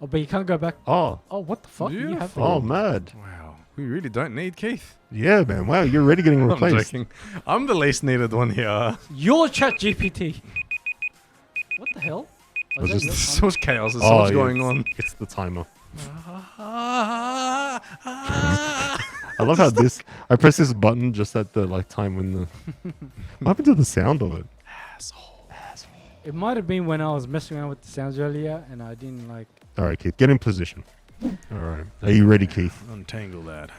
Oh, but you can't go back. Oh. Oh, what the fuck? You have Beautiful. Oh, mad. Wow. We really don't need Keith. Yeah, man. Wow, you're already getting I'm replaced. joking. I'm the least needed one here. your Chat-GPT. What the hell? Oh, Was is that this- So much chaos. There's Oh, so much yeah, going on. It's the timer. I love how I press this button just at the time when the. What happened to the sound of it? It might have been when I was messing around with the sounds earlier and I didn't like. All right, Keith, get in position. All right, are you ready, Keith? Untangle that.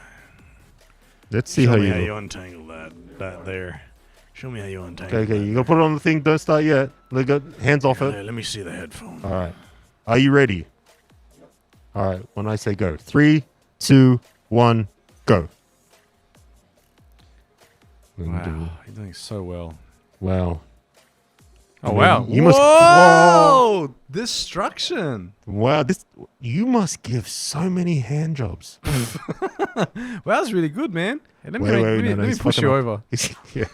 Let's see Show how me you. how look. you untangle that there. Show me how you untangle. Okay, that. you gotta put it on the thing. Don't start yet. Look at hands off Hey, it. let me see the headphone. All right, are you ready? All right, when I say go, 3, 2, 1, go. Wow. You're doing so well. Wow. Oh, wow. You must. Whoa! Destruction. Wow, you must give so many hand jobs. Well, that's really good, man. Hey, let me, Wait, let me he's push fucking you up. over. Yeah.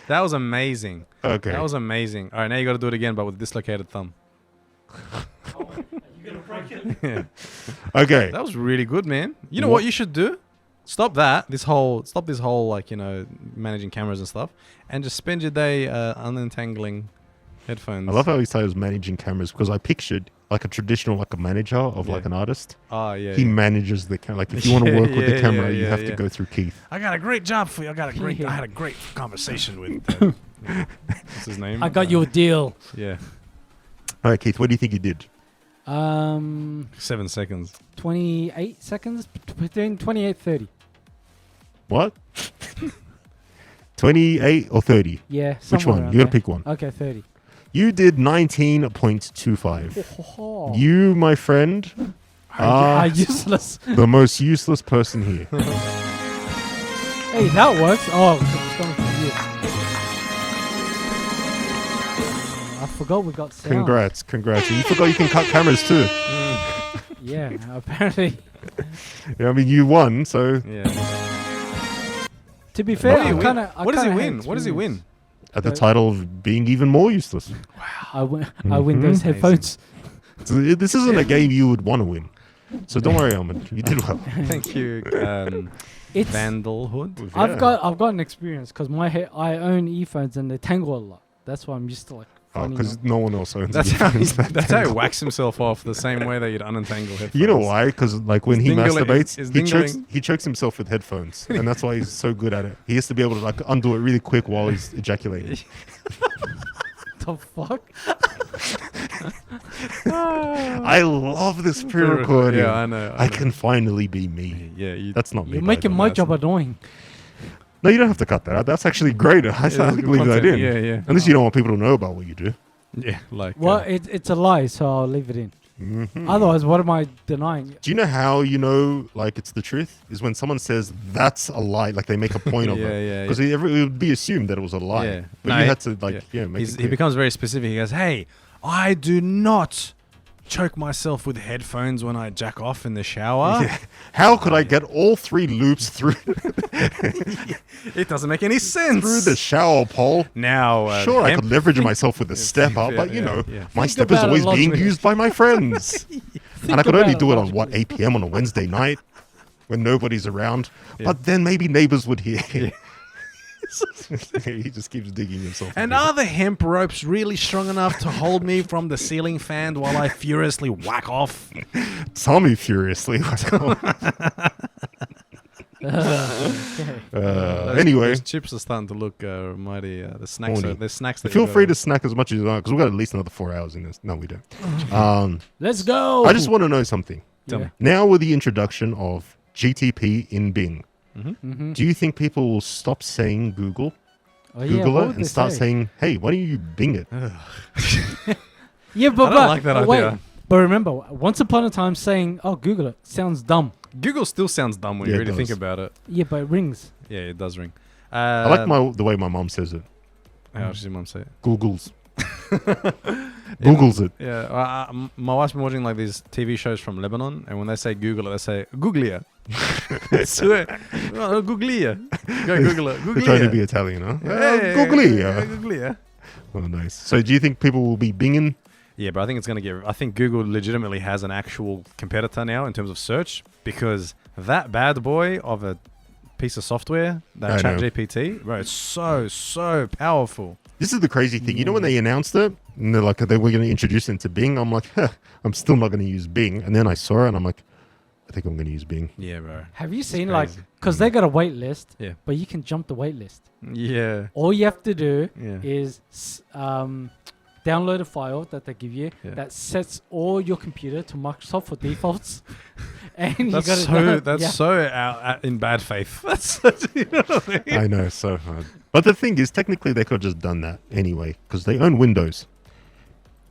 That was amazing. Okay. That was amazing. All right, now you got to do it again, but with dislocated thumb. Yeah. Okay. That was really good, man. You know what you should do? Stop this whole managing cameras and stuff, and just spend your day untangling headphones. I love how he says managing cameras because I pictured like a traditional a manager of like an artist. Oh yeah. He manages the camera. Like if you want to work with the camera, you have to yeah. go through Keith. I got a great job for you. I had a great conversation with. What's his name? I got you a deal. Yeah. All right, Keith, what do you think you did? 7 seconds. 28 seconds between 28-30. What? 28 or 30? Yeah. Which somewhere one? around You gotta there. pick one. Okay, 30. You did 19.25. You, my friend, are useless. the most useless person here. Hey, that works. Oh, it's coming from you. I forgot we got sound. Congrats. You forgot you can cut cameras too. Yeah, apparently. Yeah, I mean, you won, so Yeah. To be fair, I What kind of. does he win? What does he win? at the title of being even more useless. I win those headphones. So this isn't a game you would want to win. So don't worry, Ahmad. You did well. Thank you, It's Vandalhood. I've got an experience because I own earphones and they tangle a lot. That's why I'm used to because no one else owns That's it. how he whacks himself off the same way that you'd unentangle headphones. You know why? Because when he masturbates, his he chokes himself with headphones, and that's why he's so good at it. He has to be able to undo it really quick while he's ejaculating. The fuck? I love this pre-recording. Yeah, I know. I can finally be me. Yeah, That's not me. You're by making the my way. job annoying. No, you don't have to cut that out. That's actually great. I have to leave that in. Yeah. Unless you don't want people to know about what you do. Yeah, like. Well, it's a lie, so I'll leave it in. Mm-hmm. Otherwise, what am I denying? Do you know how you know it's the truth? Is when someone says that's a lie, like they make a point of it. Yeah. Because it would be assumed that it was a lie. Yeah. But No, you had to make he it clear. becomes very specific. He goes, "Hey, I do not choke myself with headphones when I jack off in the shower. Yeah. How could I get all 3 loops through It doesn't make any sense through the shower pole? Now, Sure, I could leverage myself with a step up, but my Think step is about it always being logically. used by my friends. And I could about only it do it on logically. 8 p.m. on a Wednesday night when nobody's around. Yeah. But then maybe neighbors would hear. He just keeps digging himself. And a bit. are the hemp ropes really strong enough to hold me from the ceiling fan while I furiously whack off? Tell me furiously. Anyway, those chips are starting to look mighty. The snacks Horny. are the snacks. That feel you free gotta- to snack as much as you want because we've got at least another 4 hours in this. No, we don't. Let's go. I just want to know something. Tell me. Now, with the introduction of GTP in Bing, Mm-hmm. do you think people will stop saying Google, Oh, yeah, Google what it, would and they start say? saying, "Hey, why don't you Bing it?" Yeah, but I don't like that but wait. idea. But remember, once upon a time, saying "Oh, Google it" sounds dumb. Google still sounds dumb when Yeah, you it really think does. about it. Yeah, but it rings. Yeah, it does ring. I like the way my mom says it. How does your mum say it? Googles. Googles it. Yeah, my wife's been watching like these TV shows from Lebanon, and when they say Google it, they say Googlia. I swear, oh, Googlia. Go Google it. They're trying to be Googlia. Italian, huh? Yeah, Googlia. Googlia. Oh, nice. So, do you think people will be binging? Yeah, but I think it's gonna get. I think Google legitimately has an actual competitor now in terms of search because that bad boy of a piece of software, that I know. Chat-GPT, bro, it's so powerful. This is the crazy thing. You know when they announced it, and they're like, they were going to introduce it into Bing. I'm like, I'm still not going to use Bing. And then I saw it, and I'm like, I think I'm going to use Bing. Yeah, bro. Have you It's seen like crazy. because they got a wait list? Yeah. But you can jump the wait list. Yeah. All you have to do Yeah. is download a file that they give you Yeah. that sets all your computer to Microsoft for defaults, and you got That's it so. done. That's Yeah. so out in bad faith. That's such, you know what I mean? I know, so hard. But the thing is, technically, they could have just done that anyway, because they own Windows.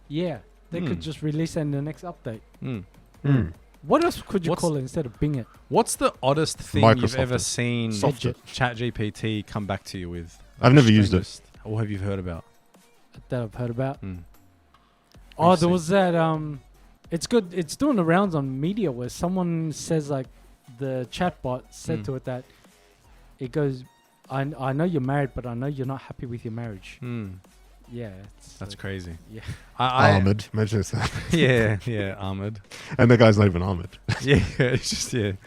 Yeah, they could just release it in the next update. Mm. What else could you What's- call it instead of Bing it? What's the oddest thing you've Microsoft ever it. seen Soft ChatGPT come back to you with? I've never used it. Strangest- Or have you heard about? That I've heard about. Mm. Oh, What do there you was that. It's good. It's doing the rounds on media where someone says like, the chatbot said to it that it goes, I know you're married, but I know you're not happy with your marriage. Yeah, That's crazy. Yeah. Ahmad. Imagine that. yeah, Ahmad. And the guy's not even Ahmad. Yeah, it's just and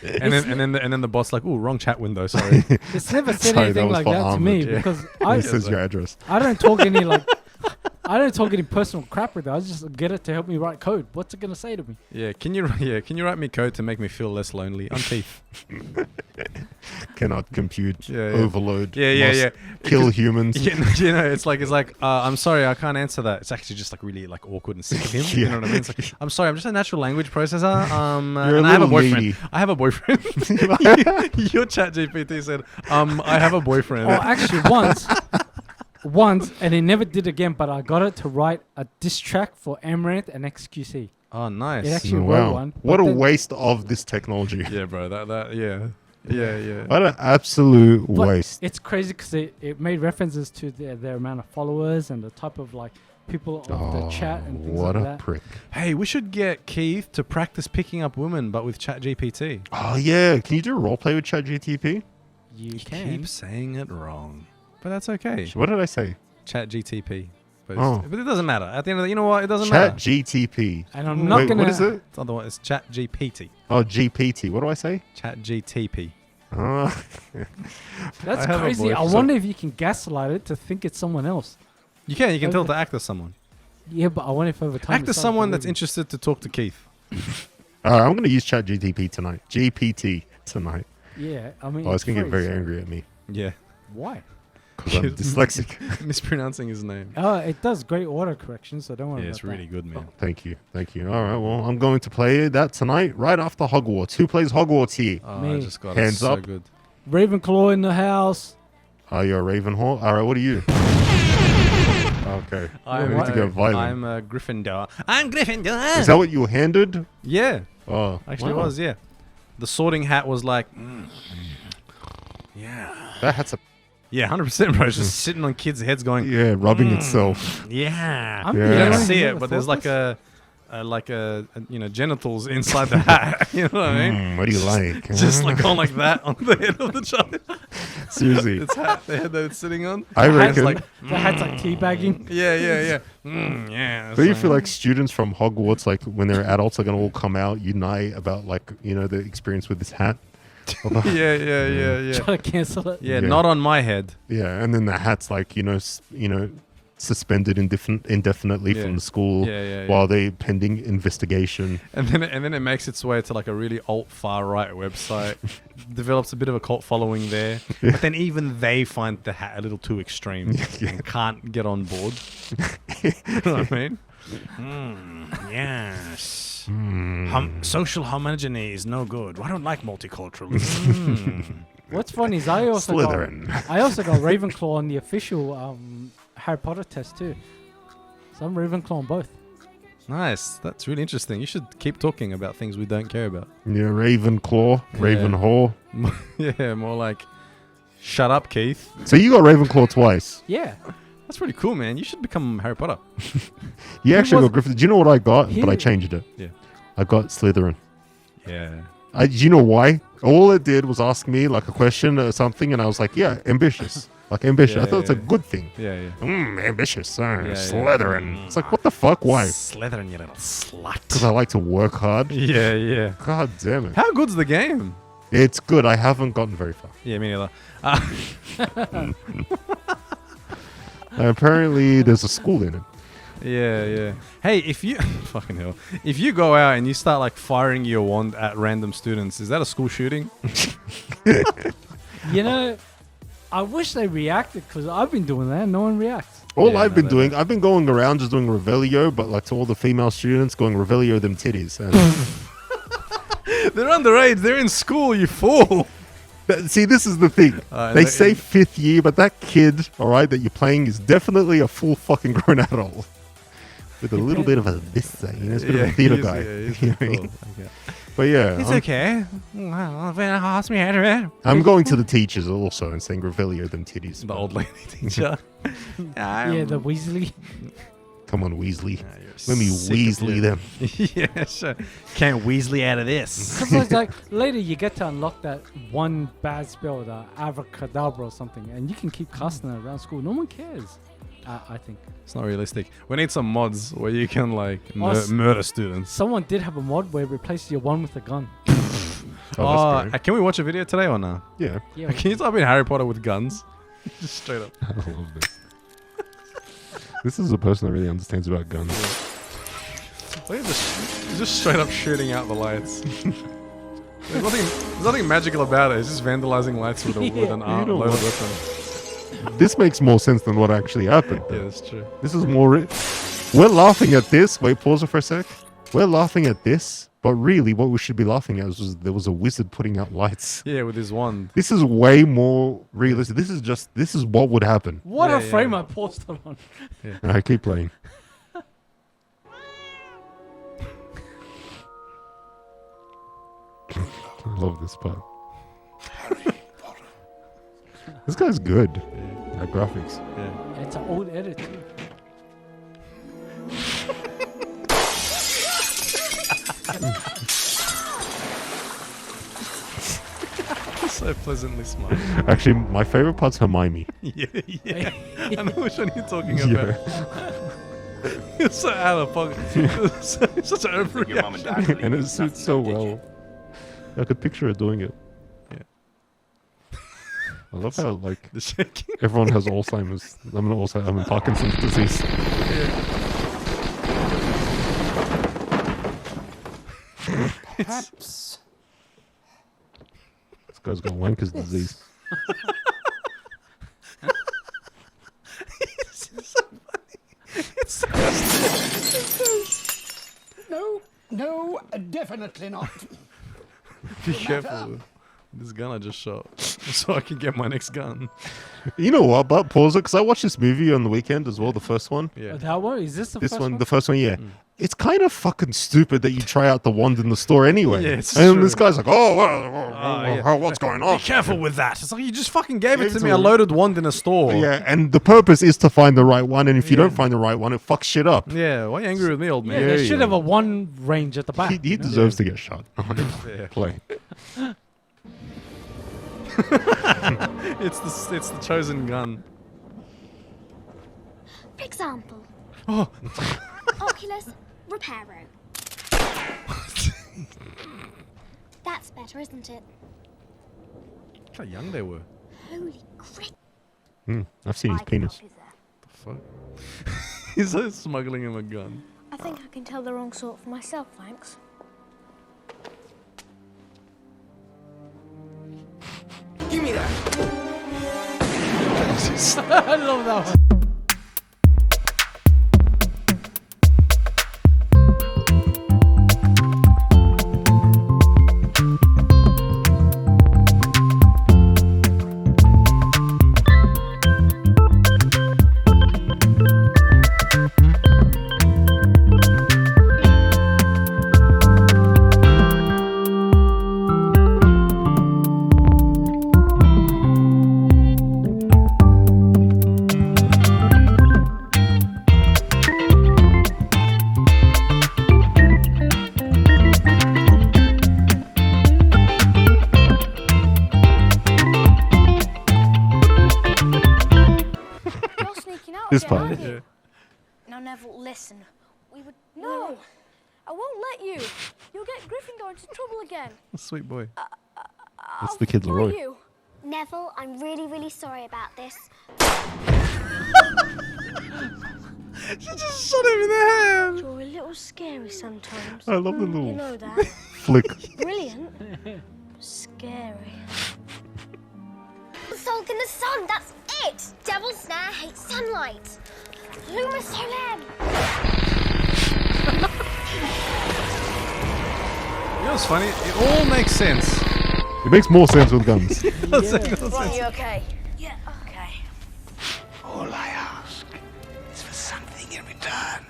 then the boss like, oh, wrong chat window. Sorry. It's never said Sorry, anything that was like for that to me Ahmed, yeah. because It says your address. I don't talk any like I don't talk any personal crap with it. I just get it to help me write code. What's it gonna say to me? Yeah, can you write me code to make me feel less lonely? Unteeth. Cannot compute. Yeah, yeah. Overload. Yeah, must Kill Because- humans. You know, it's like I'm sorry, I can't answer that. It's actually just like really like awkward and sick of him. You Yeah. know what I mean? It's like, I'm sorry, I'm just a natural language processor. You're And a I have a little boyfriend. needy. I have a boyfriend. Your chat GPT said, I have a boyfriend. Oh, actually, once, and it never did again. But I got it to write a diss track for Amaranth and XQC. Oh, nice. It actually wrote one. What but a then- waste of this technology. Yeah, bro. Yeah. What an absolute But waste. It's crazy because it made references to their amount of followers and the type of like people of the chat and things what like a that. prick. Hey, we should get Keith to practice picking up women, but with chat GPT. Oh, yeah. Can you do a role play with ChatGTP? You can. Keep saying it wrong, but that's okay. What did I say? Chat GTP. But, Oh. but it doesn't matter. At the end of the, you know what? It doesn't matter. ChatGTP. And I'm not Wait, gonna. what is it? It's not the one. It's Chat GPT. Oh, GPT. What do I say? Chat GTP. Oh. That's I have a crazy. I voice. wonder if you can gaslight it to think it's someone else. You can. You can tell it Okay. to act as someone. Yeah, but I wonder if over time. Act it as starts someone that's believing. interested to talk to Keith. All right, I'm going to use ChatGTP tonight. GPT tonight. Yeah, I mean. Oh, it's going to free, get very so- angry at me Yeah. Why? because I'm dyslexic. Mispronouncing his name. Oh, it does great auto correction, so don't worry Yeah, about it's really good, man. Thank you. Thank you. All right, well, I'm going to play that tonight right after Hogwarts. Who plays Hogwarts here? Oh, Me. I just got Hands it. So up. good. that. Ravenclaw in the house. Are you a Ravenhawk? All right, what are you? Okay. I'm, we need to go violent. I'm a Gryffindor. I'm Gryffindor. Is that what you were handed? Yeah. Oh, Actually, wow. it was, yeah. The sorting hat was like, yeah. That hat's a... Yeah, 100%, bro. It's just sitting on kids' heads going, Yeah, rubbing itself. yeah. I'm Yeah. You the don't only one see who it, ever but there's thought like this. a genitals inside the hat. You know what I mean? What do you like? Just like going like that on the head of the child. Seriously. It's hat, the head that it's sitting on. I The hat's reckon... like, The hat's like teabagging. yeah. Yeah. Do you feel like students from Hogwarts, like when they're adults, are going to all come out, unite about, like, you know, the experience with this hat? Yeah. Try to cancel it. Yeah, not on my head. Yeah, and then the hat's like, suspended indefinitely from the school while they pending investigation. And then it makes its way to like a really alt far right website. Develops a bit of a cult following there. But then even they find the hat a little too extreme and can't get on board. You know what I mean? Yes. Social homogeneity is no good. I don't like multiculturalism. What's funny is I also got Ravenclaw on the official Harry Potter test too. So I'm Ravenclaw on both. Nice. That's really interesting. You should keep talking about things we don't care about. Yeah, Ravenclaw, Ravenhall. Yeah, more like, shut up, Keith. So you got Ravenclaw twice. Yeah. That's pretty cool, man. You should become Harry Potter. You actually got Gryffindor. Do you know what I got? But I changed it. Yeah. I got Slytherin. Yeah. Do you know why? All it did was ask me like a question or something, and I was like, yeah, ambitious. Like ambitious. I thought it's a good thing. Yeah. Ambitious. Slytherin. It's like, what the fuck? Why? Slytherin, you little slut. Because I like to work hard. Yeah. God damn it. How good's the game? It's good. I haven't gotten very far. Yeah, me neither. Apparently, there's a school in it. Yeah. Hey, if you fucking hell, if you go out and you start like firing your wand at random students, is that a school shooting? I wish they reacted because I've been doing that and no one reacts. I've been going around just doing Revelio, but like to all the female students, going Revelio them titties. And they're underage. They're in school. You fool. See, this is the thing. They say 5th year, but that kid, all right, that you're playing is definitely a full fucking grown adult. With a little bit of a he's a bit of a theater guy. He's you know what I mean? But yeah. It's okay. I'm going to the teachers also and saying Revelio them titties. The old lady teacher. The Weasley. Come on, Weasley. Let me Weasley them. Yeah, sure. Can't Weasley out of this. Because it's like later you get to unlock that one bad spell, the Abracadabra or something, and you can keep casting it around school. No one cares. I think it's not realistic. We need some mods where you can like murder students. Someone did have a mod where it replaces your wand with a gun. Can we watch a video today or not? Yeah. Can you type in Harry Potter with guns? Just straight up. I love this. This is a person that really understands about guns. Look at this. He's just straight up shooting out the lights. There's nothing magical about it. It's just vandalizing lights with an loaded weapon. This makes more sense than what actually happened. Yeah, that's true. This is more... We're laughing at this. Wait, pause it for a sec. We're laughing at this, but really what we should be laughing at was there was a wizard putting out lights. Yeah, with his wand. This is way more realistic. This is what would happen. What a frame I paused it on. Yeah. I keep playing. I love this part. This guy's good at graphics. Yeah. It's an old edit too. So pleasantly smart. Actually, my favorite part's Hermione. Yeah. I know which one you're talking about. It's so out of pocket. It's such an overreaction. And it suits so well. I could picture her doing it. Yeah. I love how like the shaking. Everyone has Alzheimer's. I'm in Parkinson's disease. Perhaps. This guy's got wanker's disease. It's so funny. It's so No, definitely not. Be careful. This gun I just shot, so I can get my next gun. You know what? But pause it because I watched this movie on the weekend as well. The first one. Yeah. That one? Is this the first one? The first one. Yeah. It's kind of fucking stupid that you try out the wand in the store anyway. Yeah, it's and true. this guy's like, what's going on? Be careful with that. It's like you just fucking gave it to me, a loaded wand in a store. Yeah, and the purpose is to find the right one, and if you don't find the right one, it fucks shit up. Yeah, why are you angry with me, old man? Yeah, they should have a one range at the back. He deserves to get shot. Play. It's the chosen gun. For example, Oh, Oculus Reparo. That's better, isn't it? how young they were. Holy crap. I've seen his penis. The fuck? He's like smuggling him a gun. I think I can tell the wrong sort for myself, thanks. Give me that. I love that one. This part. Yeah. Now, Neville, listen. We would. No! I won't let you. You'll get Gryffindor into trouble again. Sweet boy. That's the kid Leroy. You. Neville, I'm really, really sorry about this. She just shot him in the hand. You're a little scary sometimes. I love the You little know that. flick. Brilliant. Scary. Sulk in the sun, that's it! Devil Snare hates sunlight. Luma Solem. You know what's funny? It all makes sense. It makes more sense with guns. Right, you okay? Yeah, okay. All I ask is for something in return.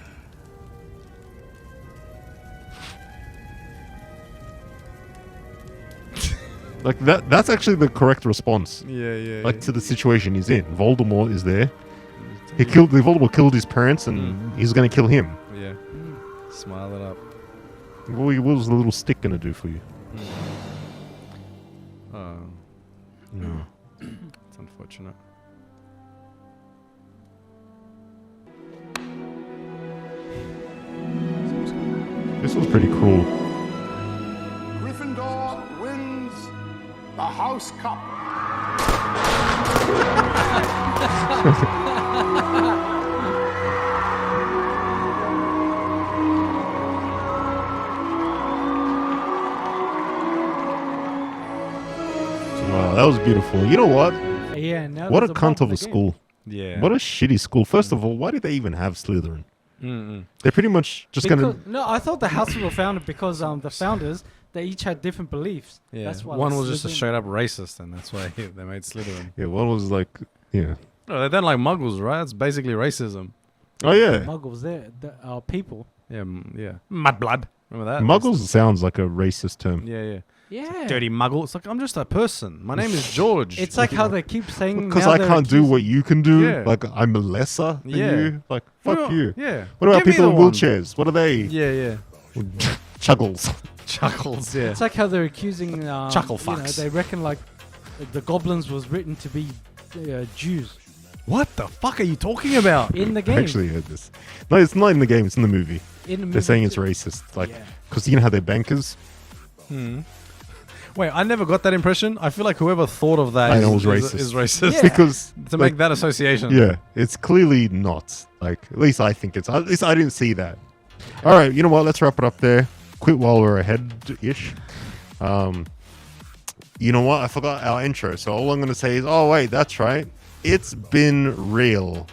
Like that's actually the correct response. Yeah. Like to the situation he's in. Voldemort is there. Voldemort killed his parents and he's gonna kill him. Yeah. Smile it up. What was the little stick gonna do for you? No. It's unfortunate. This was pretty cruel. Gryffindor wins the House Cup. Wow, that was beautiful. You know what? Yeah. Now What a there's cunt mark in of a the game. school. Yeah. What a shitty school. First of all, why did they even have Slytherin? They're pretty much just Because, gonna. no, I thought the house were founded because the founders they each had different beliefs. Yeah. That's why One the was just a Slytherin- straight up racist, and that's why they made Slytherin. Yeah, one was like, yeah. No, they don't like Muggles, right? It's basically racism. Oh yeah. Muggles. They're our people. Yeah, yeah. Mud blood. Remember that? Muggles sounds like a racist term. Yeah. Yeah. Dirty muggle. It's like, I'm just a person. My name is George. It's like how they keep saying Because now I they're can't do accusing- what you can do. Yeah. Like I'm lesser than Yeah. you. Like fuck What you. about- yeah. What about Give me people in the one. wheelchairs? What are they? Yeah. Chuggles. Chuckles, yeah. It's like how they're accusing Chuckle you know, fucks. they reckon like the goblins was written to be Jews What the fuck are you talking about? in the I game. actually heard this. No, it's not in the game. It's in the movie. In the They're movie saying it's too. racist. Like, Yeah. because you know how they're bankers. Wait, I never got that impression. I feel like whoever thought of that I is, know it was is- racist. is racist. Yeah. Because To like, make that association. yeah, it's clearly not. Like, at least I think it's. At least I didn't see that. All right, you know what? Let's wrap it up there. Quit while we're ahead-ish. You know what? I forgot our intro. So all I'm going to say is, oh, wait, that's right. It's been real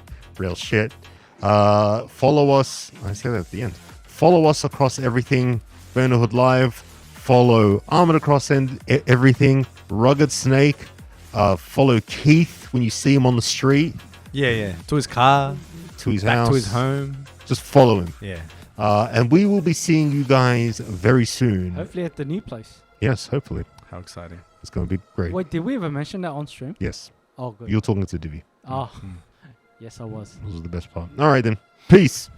shit. Follow us. I say that at the end. Follow us across everything. Vandahood Live. Follow Ahmad across everything. Rugged Snake. Follow Keith when you see him on the street. Yeah. To his car. To his back house. to his home. Just follow him. Yeah. And we will be seeing you guys very soon. Hopefully at the new place. Yes, hopefully. How exciting. It's going to be great. Wait, did we ever mention that on stream? Yes. Oh, good. You're talking to Divi. Oh, yes, I was. This was the best part. All right, then. Peace.